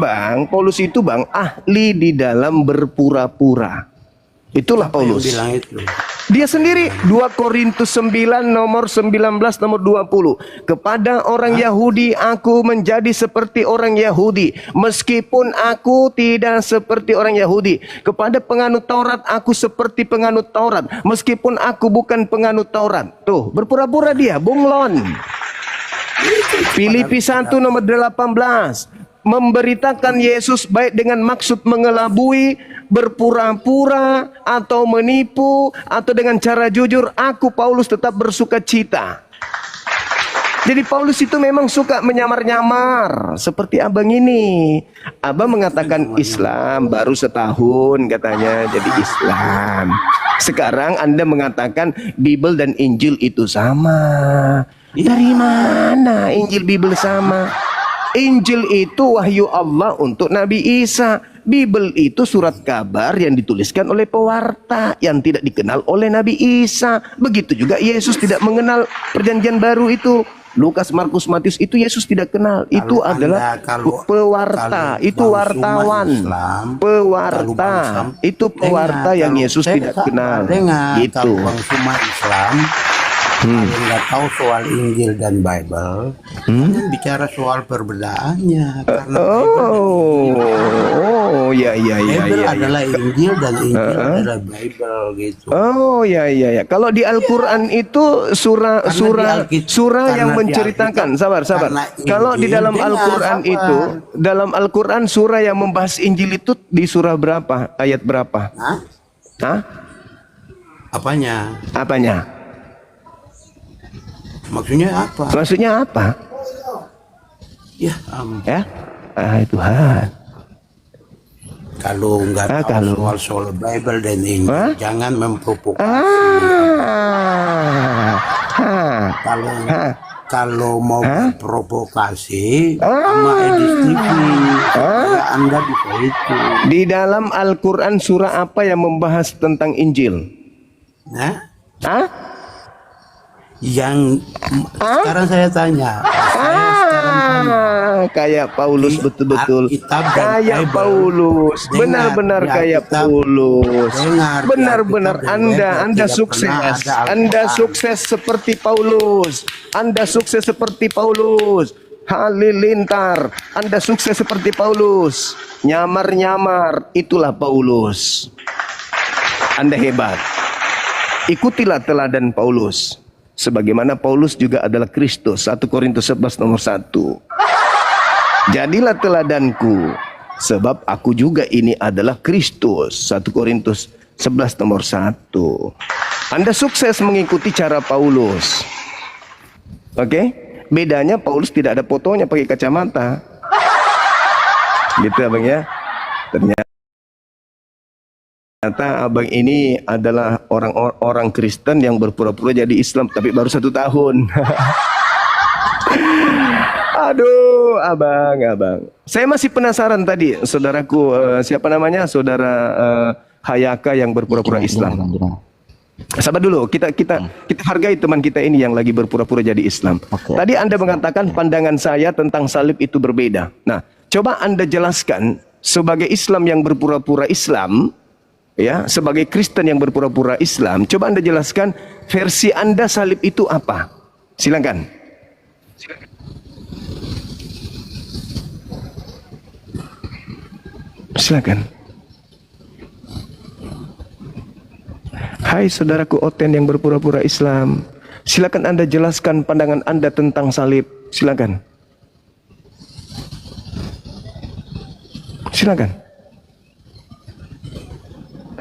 bang ahli di dalam berpura-pura. Itulah Paulus. Yang bilang itu. Dia sendiri 2 Korintus 9 nomor 19 nomor 20. Kepada orang Yahudi aku menjadi seperti orang Yahudi meskipun aku tidak seperti orang Yahudi. Kepada penganut Taurat aku seperti penganut Taurat meskipun aku bukan penganut Taurat. Tuh, berpura-pura dia, bunglon. Filipi 1 nomor 18. Memberitakan Yesus baik dengan maksud mengelabui, berpura-pura atau menipu atau dengan cara jujur, aku Paulus tetap bersuka cita. Jadi Paulus itu memang suka menyamar-nyamar seperti abang ini. Abang mengatakan Islam baru setahun katanya jadi Islam. Sekarang Anda mengatakan Bible dan Injil itu sama. Dari mana Injil Bible sama? Injil itu wahyu Allah untuk Nabi Isa. Bible itu surat kabar yang dituliskan oleh pewarta yang tidak dikenal oleh Nabi Isa. Begitu juga Yesus tidak mengenal perjanjian baru itu. Lukas, Markus, Matius itu Yesus tidak kenal. Itu adalah pewarta, itu wartawan. Pewarta, itu pewarta yang Yesus tidak kenal. Gitu. Kalau bang semua Islam kalau nggak tahu soal Injil dan Bible, kan bicara soal perbedaannya. Karena Bible adalah Injil dan Injil adalah Bible gitu. Oh ya. Kalau di Al-Quran itu surah yang menceritakan. Sabar. Kalau di dalam Al-Quran itu, dalam Al-Quran surah yang membahas Injil itu di surah berapa? Ayat berapa? Hah? Apanya? Maksudnya apa? Ya, Tuhan. Kalau nggak tahu soal Bible dan Injil, jangan memprovokasi. Kalau mau provokasi sama Edis TV, Anda bisa itu. Di dalam Al-Quran surah apa yang membahas tentang Injil? Yang sekarang saya tanya. Kayak Paulus betul-betul. Kayak Paulus. Benar-benar kayak Paulus. Benar-benar Anda sukses. Anda sukses seperti Paulus. Anda sukses seperti Paulus. Halilintar. Anda sukses seperti Paulus. Nyamar-nyamar. Itulah Paulus. Anda hebat. Ikutilah teladan Paulus. Sebagaimana Paulus juga adalah Kristus. 1 Korintus 11 nomor 1. Jadilah teladanku, sebab aku juga ini adalah Kristus. 1 Korintus 11 nomor 1. Anda sukses mengikuti cara Paulus. Oke? Bedanya Paulus tidak ada fotonya pakai kacamata. Gitu abang ya. Ternyata abang ini adalah orang Kristen yang berpura-pura jadi Islam, tapi baru 1 tahun. Aduh, abang. Saya masih penasaran tadi, saudaraku, siapa namanya, saudara Hayaka yang berpura-pura Islam. Sabar dulu, kita hargai teman kita ini yang lagi berpura-pura jadi Islam. Tadi Anda mengatakan pandangan saya tentang salib itu berbeda. Nah, coba Anda jelaskan sebagai Islam yang berpura-pura Islam. Ya, sebagai Kristen yang berpura-pura Islam, coba Anda jelaskan versi Anda salib itu apa? Silakan. Hai saudaraku Oten yang berpura-pura Islam, silakan Anda jelaskan pandangan Anda tentang salib. Silakan.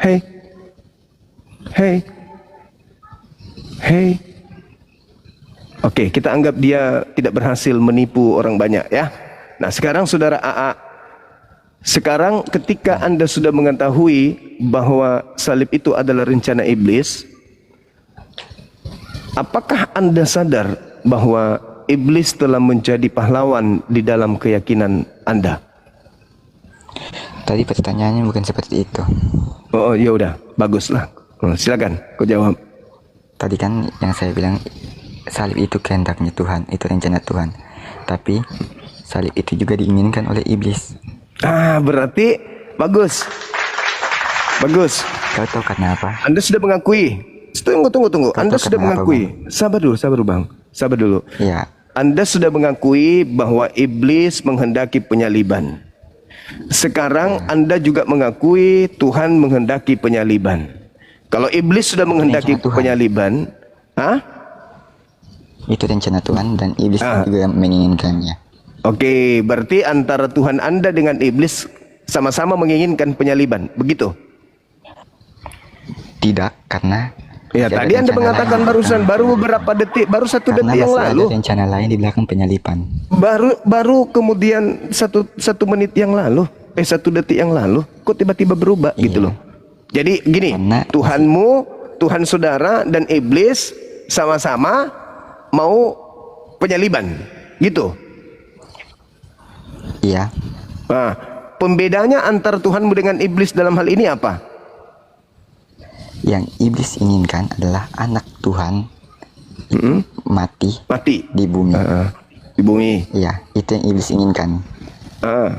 Hei. Hei. Hei. Oke, kita anggap dia tidak berhasil menipu orang banyak ya. Nah, sekarang saudara AA, sekarang ketika Anda sudah mengetahui bahwa salib itu adalah rencana iblis, apakah Anda sadar bahwa iblis telah menjadi pahlawan di dalam keyakinan Anda? Tadi pertanyaannya bukan seperti itu. Oh, ya udah, baguslah. Silakan, kau jawab. Tadi kan yang saya bilang salib itu kehendaknya Tuhan, itu rencana Tuhan. Tapi salib itu juga diinginkan oleh iblis. Berarti bagus. Bagus. Kau tahu karena apa? Anda sudah mengakui. Tunggu. Anda sudah mengakui. Sabar dulu, Bang. Sabar dulu. Iya. Anda sudah mengakui bahwa iblis menghendaki penyaliban. Sekarang Anda juga mengakui Tuhan menghendaki penyaliban. Kalau iblis sudah menghendaki penyaliban, itu rencana Tuhan dan iblis juga menginginkannya. Oke, berarti antara Tuhan Anda dengan iblis sama-sama menginginkan penyaliban, begitu? Tidak, karena ya tadi Anda mengatakan barusan, baru beberapa detik, baru 1 detik yang lalu. Ada rencana lain di belakang penyaliban. Baru kemudian satu menit yang lalu, 1 detik yang lalu, kok tiba-tiba berubah gitu loh. Jadi gini, Tuhanmu, Tuhan saudara dan iblis sama-sama mau penyaliban, gitu. Iya. Nah, pembedanya antara Tuhanmu dengan iblis dalam hal ini apa? Yang iblis inginkan adalah anak Tuhan mati di bumi. Di bumi. Iya, itu yang iblis inginkan.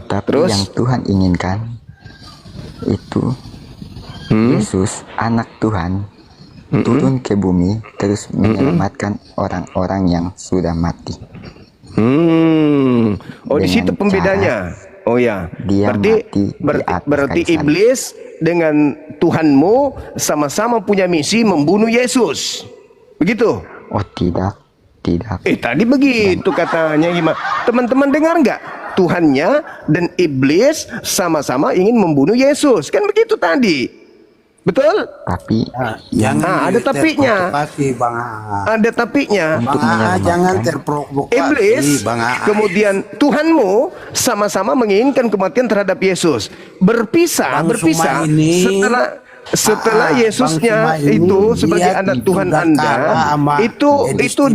Tapi terus? yang Tuhan inginkan itu Yesus, anak Tuhan, turun ke bumi terus menyelamatkan orang-orang yang sudah mati. Oh, di situ pembedanya. Oh ya. Berarti iblis dengan Tuhanmu sama-sama punya misi membunuh Yesus. Begitu? Oh, tidak. Tadi begitu katanya. Gimana? Teman-teman dengar nggak? Tuhannya dan iblis sama-sama ingin membunuh Yesus. Kan begitu tadi. Betul? Tapi ada tapinya. Ada tapinya. Jangan terprovokasi, iblis, Bang AA. kemudian Tuhanmu sama-sama menginginkan kematian terhadap Yesus. Berpisah setelah Yesusnya itu sebagai anak Tuhan Anda, itu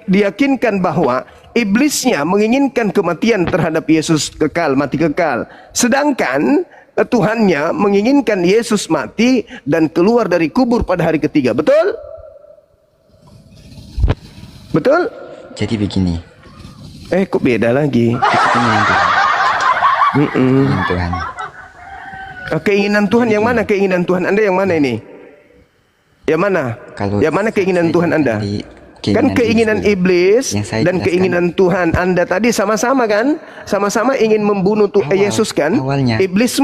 diyakinkan bahwa iblisnya menginginkan kematian terhadap Yesus mati kekal. Sedangkan Tuhannya menginginkan Yesus mati dan keluar dari kubur pada hari ketiga. Betul? Betul? Jadi begini. Kok beda lagi? Tuhan. Keinginan Tuhan yang mana? Keinginan Tuhan Anda yang mana ini? Yang mana? Yang mana keinginan Tuhan Anda? Kan keinginan iblis dan keinginan Tuhan Anda tadi sama-sama kan? Sama-sama ingin membunuh Yesus kan? Iblis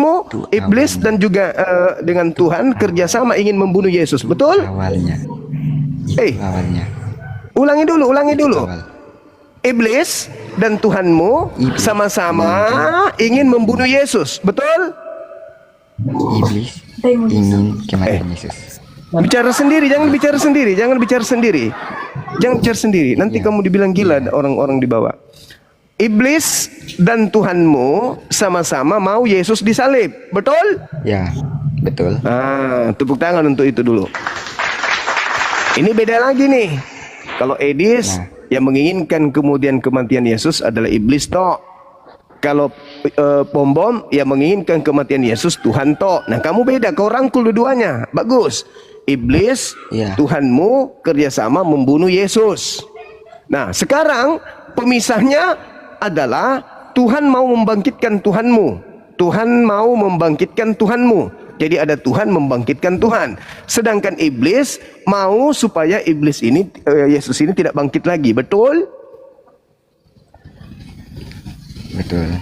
dan juga dengan Tuhan kerjasama ingin membunuh Yesus, betul? Awalnya. Ulangi dulu. Iblis dan Tuhanmu sama-sama ingin membunuh Yesus, betul? Iblis ingin kematian Yesus. Bicara sendiri, jangan bicara sendiri. Nanti kamu dibilang gila orang-orang di bawah. Iblis dan Tuhanmu sama-sama mau Yesus disalib, betul? Ya, betul. Tepuk tangan untuk itu dulu. Ini beda lagi nih. Kalau Edis yang menginginkan kemudian kematian Yesus adalah iblis toh. Kalau Pom-Bom yang menginginkan kematian Yesus Tuhan toh. Nah, kamu beda, kau rangkul dua-duanya. Bagus. Iblis, Tuhanmu kerjasama membunuh Yesus. Nah, sekarang pemisahnya adalah Tuhan mau membangkitkan Tuhanmu. Tuhan mau membangkitkan Tuhanmu. Jadi ada Tuhan membangkitkan Tuhan. Sedangkan iblis mau supaya Yesus ini tidak bangkit lagi. Betul? Betul.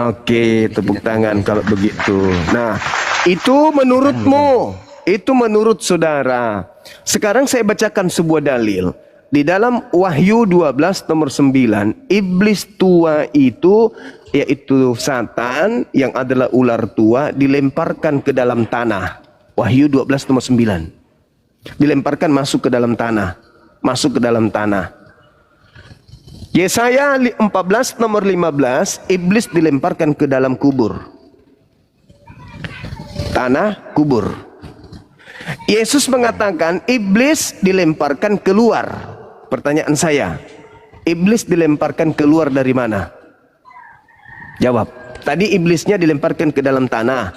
Oke, tepuk tangan kalau begitu. Nah, itu menurutmu. Itu menurut saudara. Sekarang saya bacakan sebuah dalil. Di dalam Wahyu 12 nomor 9, iblis tua itu, yaitu Satan yang adalah ular tua, dilemparkan ke dalam tanah. Wahyu 12 nomor 9. Dilemparkan masuk ke dalam tanah. Masuk ke dalam tanah. Yesaya 14 nomor 15, iblis dilemparkan ke dalam kubur. Tanah kubur. Yesus mengatakan iblis dilemparkan keluar. Pertanyaan saya, iblis dilemparkan keluar dari mana? Jawab. Tadi iblisnya dilemparkan ke dalam tanah.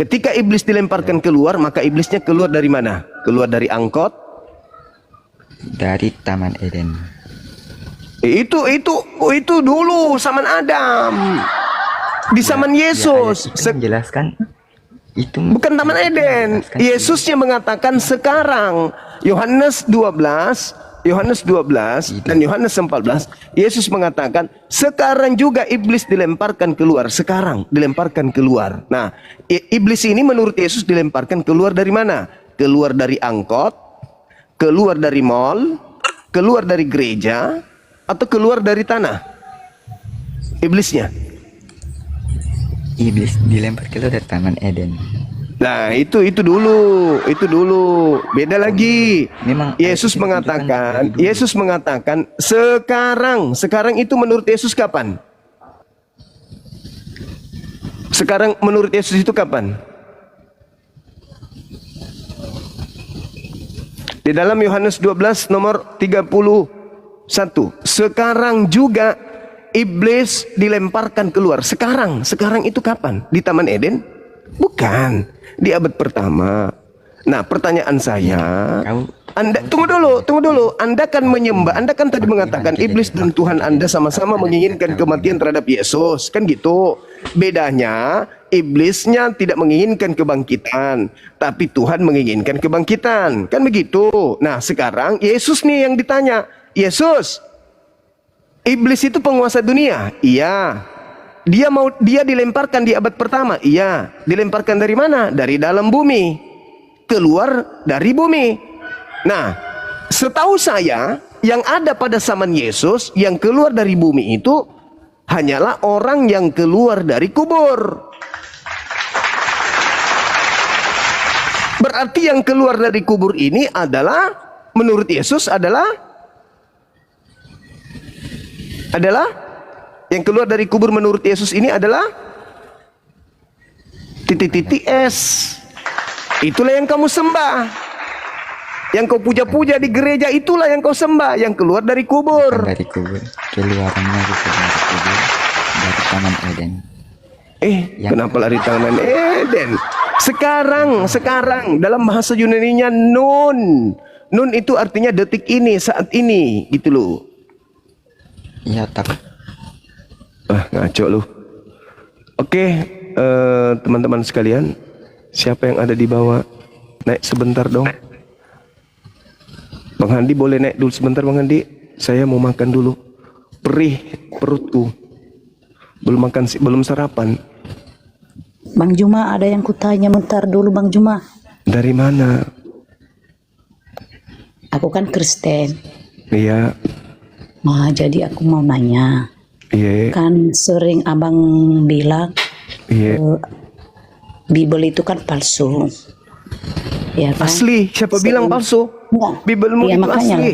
Ketika iblis dilemparkan keluar, maka iblisnya keluar dari mana? Keluar dari angkot? Dari Taman Eden. Itu dulu zaman Adam. Di zaman Yesus. Menjelaskan itu bukan Taman Eden. Yesusnya mengatakan sekarang. Yohanes 12 dan Yohanes 14, Yesus mengatakan sekarang juga iblis dilemparkan keluar. Sekarang dilemparkan keluar. Nah, iblis ini menurut Yesus dilemparkan keluar dari mana? Keluar dari angkot, keluar dari mall, keluar dari gereja, atau keluar dari tanah? Iblisnya. Iblis dilempar keluar dari Taman Eden. Nah, itu dulu. Beda lagi. Memang Yesus mengatakan sekarang itu menurut Yesus kapan? Sekarang menurut Yesus itu kapan? Di dalam Yohanes 12 nomor 31. Sekarang juga iblis dilemparkan keluar. Sekarang itu kapan? Di Taman Eden? Bukan. Di abad pertama. Nah, pertanyaan saya, Anda tunggu dulu. Anda kan menyembah, Anda kan tadi mengatakan iblis dan Tuhan Anda sama-sama menginginkan kematian terhadap Yesus, kan gitu. Bedanya, iblisnya tidak menginginkan kebangkitan, tapi Tuhan menginginkan kebangkitan, kan begitu. Nah, sekarang Yesus nih yang ditanya. Yesus, iblis itu penguasa dunia? Iya. Dia dilemparkan di abad pertama. Iya. Dilemparkan dari mana? Dari dalam bumi. Keluar dari bumi. Nah, setahu saya yang ada pada zaman Yesus yang keluar dari bumi itu hanyalah orang yang keluar dari kubur. Berarti yang keluar dari kubur ini adalah menurut Yesus adalah yang keluar dari kubur menurut Yesus ini adalah titik-titik S. Itulah yang kamu sembah. Yang kau puja-puja di gereja itulah yang kau sembah. Yang keluar dari kubur. Bukan dari kubur. Keluarannya bukan dari kubur. Dari Taman Eden. Kenapa lari Taman Eden? Sekarang dalam bahasa Yunaninya nun. Nun itu artinya detik ini, saat ini, gitu loh. Iya, tak. Ngaco lu. Oke, teman-teman sekalian, siapa yang ada di bawah naik sebentar dong. Bang Handi boleh naik dulu sebentar, Bang Handi. Saya mau makan dulu. Perih perutku. Belum sarapan. Bang Juma, ada yang kutanya bentar dulu, Bang Juma. Dari mana? Aku kan Kristen. Iya. Nah, jadi aku mau nanya. Iya. Kan sering abang bilang Bible itu kan palsu. Ya kan? Asli, siapa bilang palsu? Enggak. Bibelmu Iya, itu makanya, asli.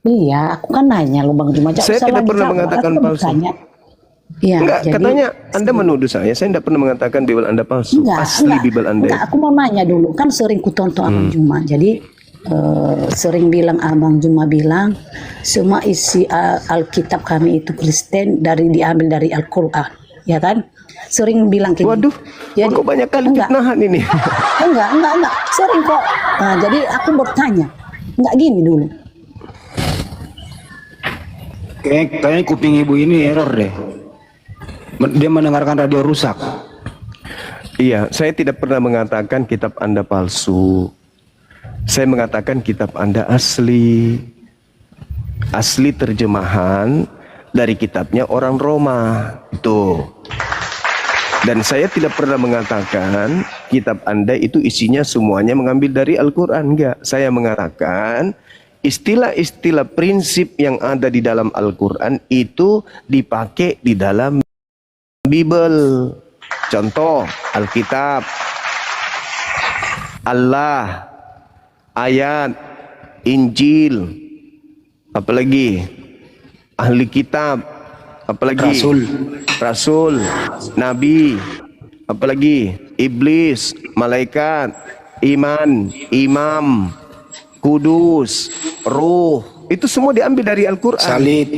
Iya, aku kan nanya lu Bang Juma. Saya tidak pernah mengatakan palsu. Iya, enggak, jadi, katanya Anda menuduh saya tidak pernah mengatakan Bible Anda palsu. Asli Bible Anda. Enggak, aku mau nanya dulu. Kan sering kutonton Abang Juma. Jadi sering bilang Abang Juma bilang semua isi Alkitab kami itu Kristen diambil dari Al-Quran, ya kan? Sering bilang kayak waduh, jadi, kok banyak kali fitnahan ini. enggak, sering kok. Nah, jadi aku bertanya, enggak gini dulu. Kayaknya kuping ibu ini error deh. Dia mendengarkan radio rusak. Iya, saya tidak pernah mengatakan kitab Anda palsu. Saya mengatakan kitab Anda asli. Asli terjemahan dari kitabnya orang Roma. Itu. Dan saya tidak pernah mengatakan kitab Anda itu isinya semuanya mengambil dari Al-Quran. Enggak. Saya mengatakan istilah-istilah prinsip yang ada di dalam Al-Quran itu dipakai di dalam Bible. Contoh, Alkitab, Allah, ayat, Injil, apalagi ahli kitab, apalagi Rasul, Nabi, apalagi iblis, malaikat, iman, imam, kudus, ruh, itu semua diambil dari Al-Quran. Salib,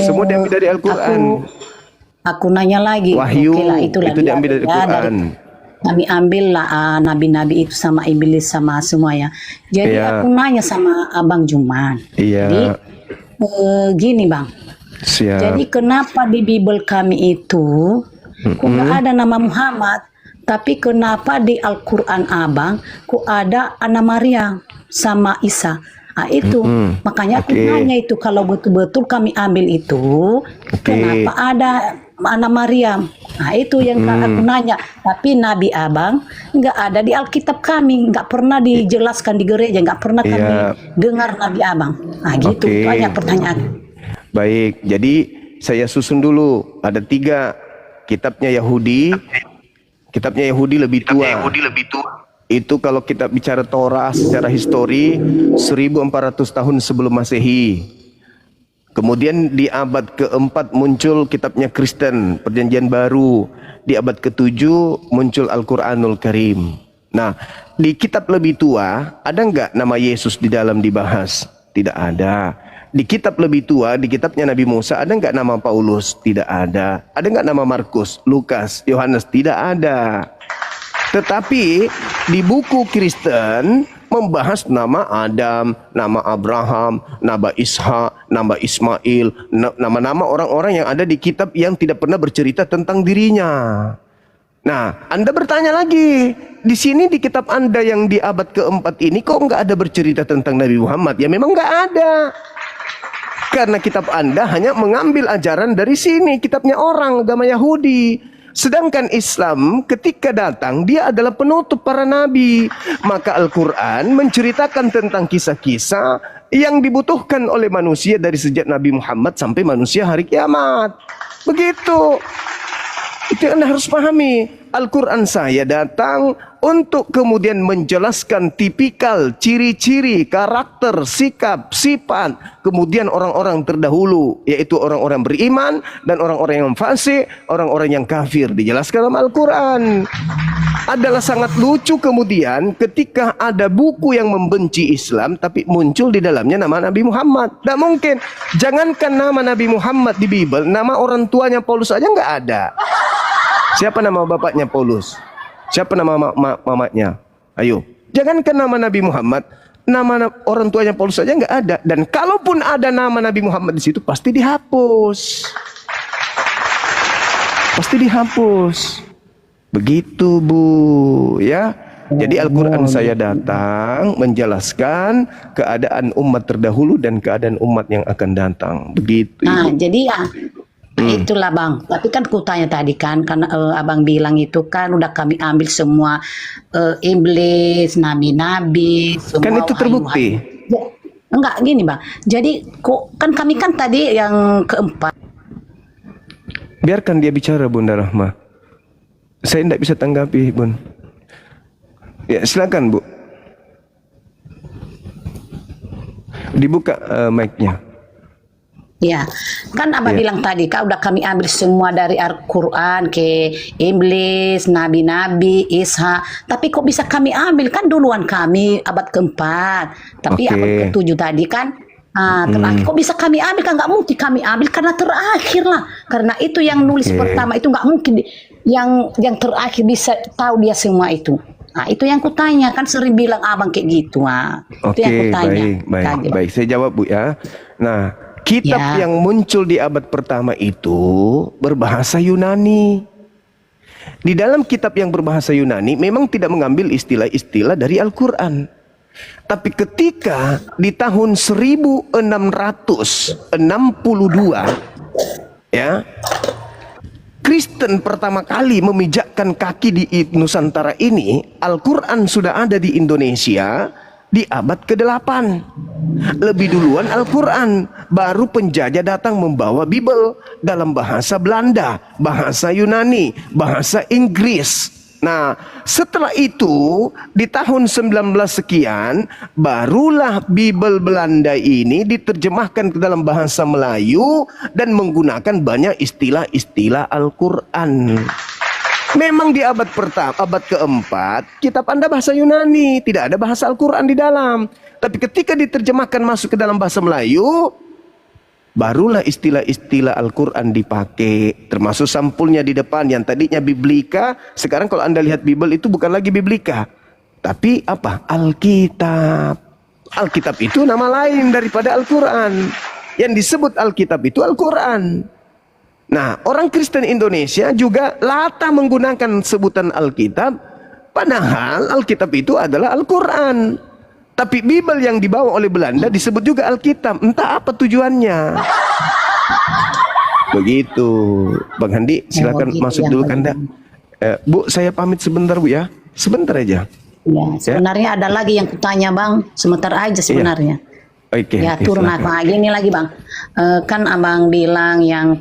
semua diambil dari Al-Quran. Aku nanya lagi, Wahyu, oke lah, itulah itu diambil dari Al-Quran. Kami ambil lah nabi-nabi itu sama iblis sama semua ya. Jadi Iya. aku nanya sama Abang Juman. Iya. Jadi gini Bang. Siap. Jadi kenapa di Bible kami itu kok nggak ada nama Muhammad, tapi kenapa di Al-Quran Abang kok ada Anna Maria sama Isa? Nah, itu makanya aku nanya itu, kalau betul-betul kami ambil itu, kenapa ada Anna Maria? Nah, itu yang aku nanya. Tapi Nabi Abang nggak ada di Alkitab kami, nggak pernah dijelaskan di gereja, nggak pernah kami dengar Nabi Abang. Nah, gitu. Itu aja pertanyaan. Baik, jadi saya susun dulu. Ada 3 kitabnya Yahudi. Kitabnya Yahudi lebih tua. Itu kalau kita bicara Torah secara histori 1400 tahun sebelum Masehi. Kemudian di abad ke-4 muncul kitabnya Kristen, Perjanjian Baru. Di abad ke-7 muncul Al-Quranul Karim. Nah, di kitab lebih tua ada nggak nama Yesus di dalam dibahas? Tidak ada. Di kitab lebih tua, di kitabnya Nabi Musa, ada nggak nama Paulus? Tidak ada. Ada nggak nama Markus, Lukas, Yohanes? Tidak ada. Tetapi di buku Kristen membahas nama Adam, nama Abraham, nama Ishak, nama Ismail, nama-nama orang-orang yang ada di kitab yang tidak pernah bercerita tentang dirinya. Nah, Anda bertanya lagi, di sini di kitab Anda yang di abad ke-4 ini kok nggak ada bercerita tentang Nabi Muhammad? Ya memang nggak ada. Karena kitab Anda hanya mengambil ajaran dari sini, kitabnya orang, agama Yahudi. Sedangkan Islam ketika datang, dia adalah penutup para nabi. Maka Al-Quran menceritakan tentang kisah-kisah yang dibutuhkan oleh manusia dari sejak Nabi Muhammad sampai manusia hari kiamat. Begitu. Itu yang Anda harus pahami. Al-Quran saya datang untuk kemudian menjelaskan tipikal, ciri-ciri, karakter, sikap, sifat kemudian orang-orang terdahulu, yaitu orang-orang beriman dan orang-orang yang fasik, orang-orang yang kafir, dijelaskan dalam Al-Quran. Adalah sangat lucu kemudian ketika ada buku yang membenci Islam tapi muncul di dalamnya nama Nabi Muhammad. Tidak mungkin. Jangankan nama Nabi Muhammad di Bible, nama orang tuanya Paulus aja nggak ada. Siapa nama bapaknya Paulus? Siapa nama mamanya? Ayo. Jangankan nama Nabi Muhammad, nama orang tuanya Paulus saja nggak ada. Dan kalaupun ada nama Nabi Muhammad di situ, pasti dihapus. Pasti dihapus. Begitu, Bu. Ya. Jadi Al-Quran saya datang menjelaskan keadaan umat terdahulu dan keadaan umat yang akan datang. Begitu. Nah, jadi ya itulah Bang. Tapi kan kutanya tadi kan, karena Abang bilang itu kan udah kami ambil semua iblis, nabi-nabi, semua. Kan itu terbukti. Ya, enggak gini Bang. Jadi kok kan kami kan tadi yang keempat. Biarkan dia bicara, Bunda Rahma. Saya tidak bisa tanggapi, Bun. Ya, silakan, Bu. Dibuka mic-nya. Ya, kan Abang bilang tadi, Kak, udah kami ambil semua dari Al-Quran ke iblis, nabi-nabi, Isa. Tapi kok bisa kami ambil? Kan duluan kami abad keempat. Tapi abad ke-7 tadi kan, terakhir. Kok bisa kami ambil? Kan nggak mungkin kami ambil karena terakhir lah. Karena itu yang nulis pertama itu nggak mungkin. Yang terakhir bisa tahu dia semua itu. Nah, itu yang kutanya. Kan sering bilang Abang kayak gitu. Itu yang kutanya. Baik. Saya jawab, Bu, ya. Nah, kitab yang muncul di abad pertama itu berbahasa Yunani. Di dalam kitab yang berbahasa Yunani memang tidak mengambil istilah-istilah dari Al-Quran. Tapi ketika di tahun 1662 ya, Kristen pertama kali memijakkan kaki di Nusantara ini, Al-Quran sudah ada di Indonesia, di abad ke-8. Lebih duluan Al-Quran, baru penjajah datang membawa Bible dalam bahasa Belanda, bahasa Yunani, bahasa Inggris. Nah, setelah itu di tahun 19 sekian barulah Bible Belanda ini diterjemahkan ke dalam bahasa Melayu dan menggunakan banyak istilah-istilah Al-Quran. Memang di abad pertama, abad keempat, kitab Anda bahasa Yunani, tidak ada bahasa Al-Quran di dalam. Tapi ketika diterjemahkan masuk ke dalam bahasa Melayu, barulah istilah-istilah Al-Quran dipakai, termasuk sampulnya di depan yang tadinya Biblika. Sekarang kalau Anda lihat Bible itu bukan lagi Biblika, tapi apa? Alkitab. Alkitab itu nama lain daripada Al-Quran. Yang disebut Alkitab itu Al-Quran. Nah, orang Kristen Indonesia juga latah menggunakan sebutan Alkitab, padahal Alkitab itu adalah Al-Quran. Tapi Bible yang dibawa oleh Belanda disebut juga Alkitab. Entah apa tujuannya. Begitu, Bang Handi, silakan masuk dulu Kanda. Bu, saya pamit sebentar Bu ya, sebentar aja. Ya, sebenarnya ada lagi yang kutanya Bang, sebentar aja sebenarnya. Oke. Ya turun apa gini lagi Bang, kan Abang bilang yang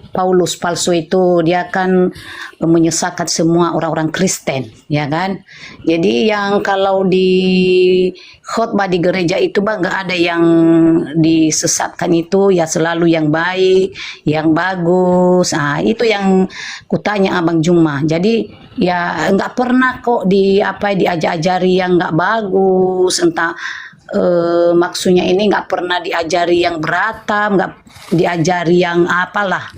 Paulus palsu itu dia kan menyesatkan semua orang-orang Kristen, ya kan? Jadi yang kalau di khotbah di gereja itu Bang nggak ada yang disesatkan itu, ya selalu yang baik, yang bagus. Nah itu yang kutanya Abang Juma. Jadi ya nggak pernah kok diajari yang nggak bagus, entah maksudnya ini nggak pernah diajari yang beratam, nggak diajari yang apalah.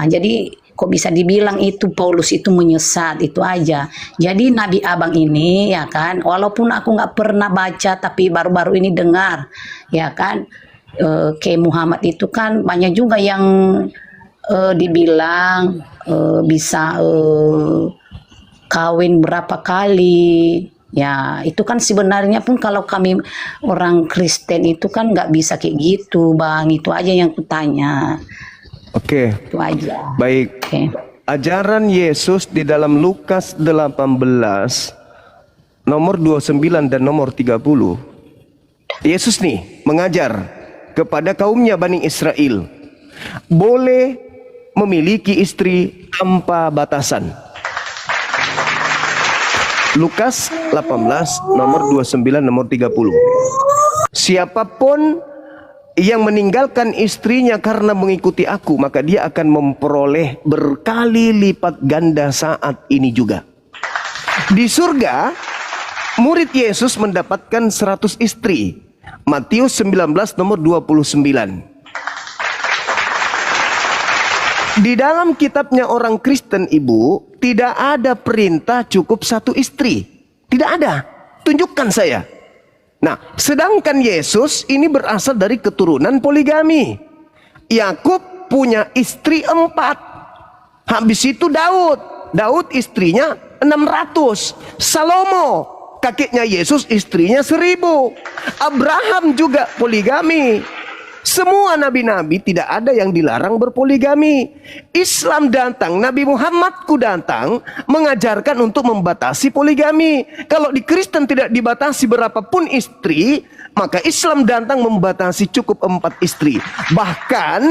Jadi kok bisa dibilang itu Paulus itu menyesat, itu aja. Jadi Nabi Abang ini ya kan, walaupun aku nggak pernah baca tapi baru-baru ini dengar ya kan, ke Muhammad itu kan banyak juga yang dibilang bisa kawin berapa kali. Ya itu kan sebenarnya pun kalau kami orang Kristen itu kan nggak bisa kayak gitu Bang. Itu aja yang kutanya. Oke. Itu aja. Baik. Ajaran Yesus di dalam Lukas 18 nomor 29 dan nomor 30. Yesus nih mengajar kepada kaumnya Bani Israel boleh memiliki istri tanpa batasan. Lukas 18 nomor 29 nomor 30. Siapapun yang meninggalkan istrinya karena mengikuti aku, maka dia akan memperoleh berkali lipat ganda saat ini juga. Di surga, murid Yesus mendapatkan 100 istri. Matius 19 nomor 29. Di dalam kitabnya orang Kristen Ibu, tidak ada perintah cukup satu istri. Tidak ada. Tunjukkan saya. Nah, sedangkan Yesus ini berasal dari keturunan poligami. Yakub punya istri 4. Habis itu Daud istrinya 600. Salomo, kakeknya Yesus, istrinya 1000. Abraham juga poligami. Semua nabi-nabi tidak ada yang dilarang berpoligami. Islam datang, Nabi Muhammadku datang mengajarkan untuk membatasi poligami. Kalau di Kristen tidak dibatasi berapapun istri, maka Islam datang membatasi cukup 4 istri. Bahkan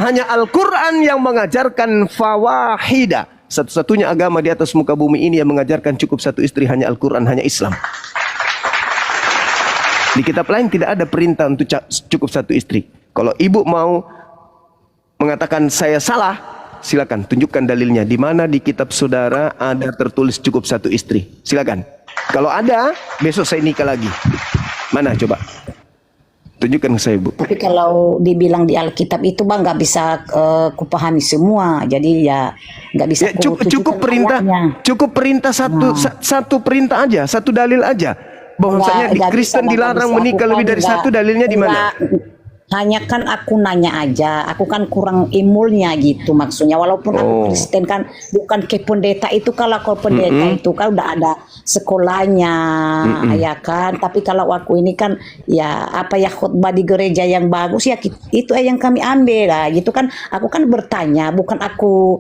hanya Al-Quran yang mengajarkan fawahida. Satu-satunya agama di atas muka bumi ini yang mengajarkan cukup 1 istri, hanya Al-Quran, hanya Islam. Di kitab lain tidak ada perintah untuk cukup 1 istri. Kalau ibu mau mengatakan saya salah, silakan tunjukkan dalilnya. Di mana di kitab saudara ada tertulis cukup 1 istri? Silakan. Kalau ada, besok saya nikah lagi. Mana coba? Tunjukkan ke saya, Bu. Tapi kalau dibilang di Alkitab itu Bang nggak bisa kupahami semua. Jadi ya nggak bisa. Ya, cukup perintah, cukup perintah satu perintah aja, satu dalil aja. Bahwasanya di Kristen dilarang menikah lebih dari 1, dalilnya di mana? Hanya kan aku nanya aja, aku kan kurang ilmunya gitu maksudnya. Walaupun aku Kristen kan bukan ke pendeta itu, kalau pendeta itu kan udah ada sekolahnya, ya kan. Tapi kalau aku ini kan ya apa ya, khutbah di gereja yang bagus ya itu yang kami ambil lah gitu kan. Aku kan bertanya, bukan aku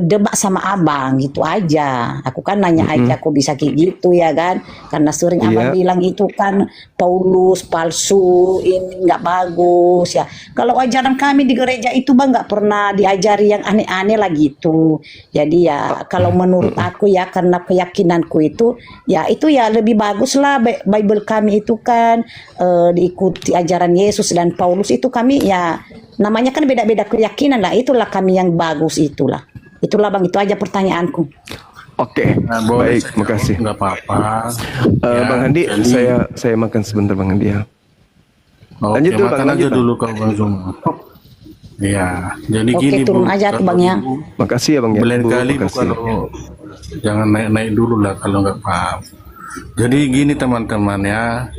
debat sama abang gitu aja. Aku kan nanya aja, aku bisa kayak gitu ya kan. Karena sering abang bilang itu kan Paulus palsu, ini nggak bagus ya. Kalau ajaran kami di gereja itu bang nggak pernah diajari yang aneh-aneh lah gitu. Jadi ya kalau menurut aku ya, karena keyakinanku itu ya lebih bagus lah Bible kami itu kan diikuti ajaran Yesus dan Paulus itu. Kami ya namanya kan beda-beda keyakinan lah, itulah kami yang bagus itulah bang. Itu aja pertanyaanku. Oke, baik, makasih. Nggak apa-apa. Bang Andi, saya makan sebentar Bang Andi ya. Lanjut dulu Bang, makan aja Bang. dulu kalau Bang Zuma. Iya, jadi Oke, gini turun Bu, aja tuh Bang ya. Makasih ya Bang ya. Lain Bu, kali Bu, makasih. kalau jangan naik-naik dulu lah kalau nggak paham. Jadi gini teman-teman ya,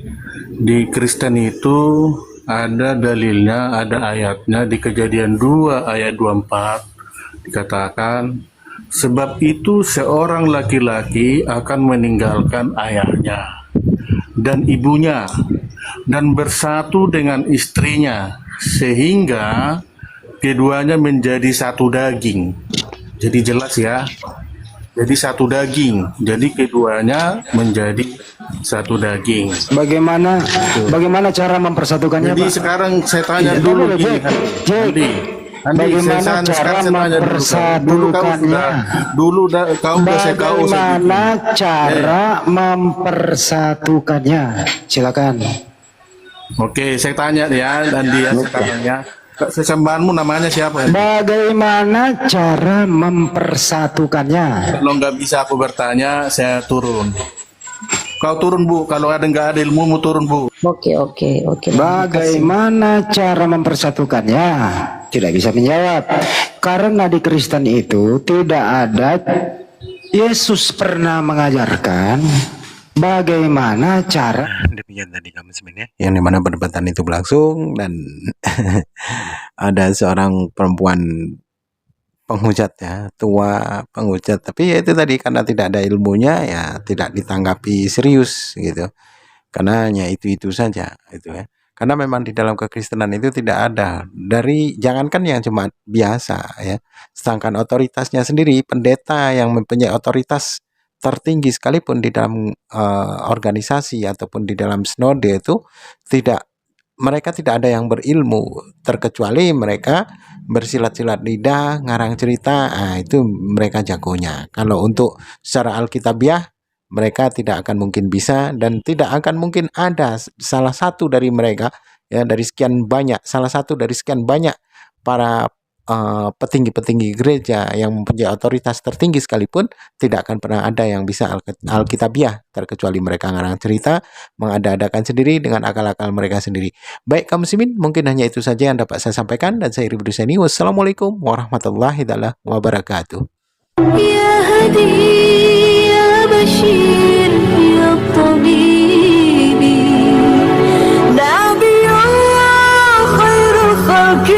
di Kristen itu ada dalilnya, ada ayatnya di Kejadian 2 ayat 24 dikatakan, sebab itu seorang laki-laki akan meninggalkan ayahnya dan ibunya dan bersatu dengan istrinya sehingga keduanya menjadi satu daging. Jadi jelas ya. Jadi satu daging. Jadi keduanya menjadi satu daging. Bagaimana cara mempersatukannya, Jadi Pak? sekarang saya tanya dulu gini, Andi, Bagaimana cara mempersatukannya? Bagaimana cara mempersatukannya? Silakan. Oke, saya tanya ya, Andi ya sekarang ya. Sesembahanmu namanya siapa? Bagaimana cara mempersatukannya? Kalau nggak bisa aku bertanya, saya turun. Kau turun Bu, kalau nggak ada ilmumu turun Bu. Oke. Bagaimana cara mempersatukannya? Tidak bisa menjawab. Karena di Kristen itu tidak ada, Yesus pernah mengajarkan bagaimana cara. Demikian tadi kami sebenarnya yang dimana perdebatan itu berlangsung dan ada seorang perempuan penghujat ya, tua penghujat, tapi ya itu tadi karena tidak ada ilmunya ya tidak ditanggapi serius gitu, karena hanya itu saja itu ya. Karena memang di dalam kekristenan itu tidak ada dari, jangankan yang cuma biasa ya, sedangkan otoritasnya sendiri, pendeta yang mempunyai otoritas tertinggi sekalipun di dalam organisasi ataupun di dalam sinode itu mereka tidak ada yang berilmu, terkecuali mereka bersilat-silat lidah, ngarang cerita, itu mereka jagonya. Kalau untuk secara alkitabiah mereka tidak akan mungkin bisa, dan tidak akan mungkin ada salah satu dari mereka ya, dari sekian banyak, salah satu dari sekian banyak para petinggi-petinggi gereja yang mempunyai otoritas tertinggi sekalipun, tidak akan pernah ada yang bisa alkitabiah, terkecuali mereka ngarang cerita, mengada-adakan sendiri dengan akal-akal mereka sendiri. Baik kaum muslimin, mungkin hanya itu saja yang dapat saya sampaikan, dan saya Ribdu Seni. Wassalamualaikum warahmatullahi wabarakatuh. يا هدي يا بشير يا طبيبي نبي الله خير خلق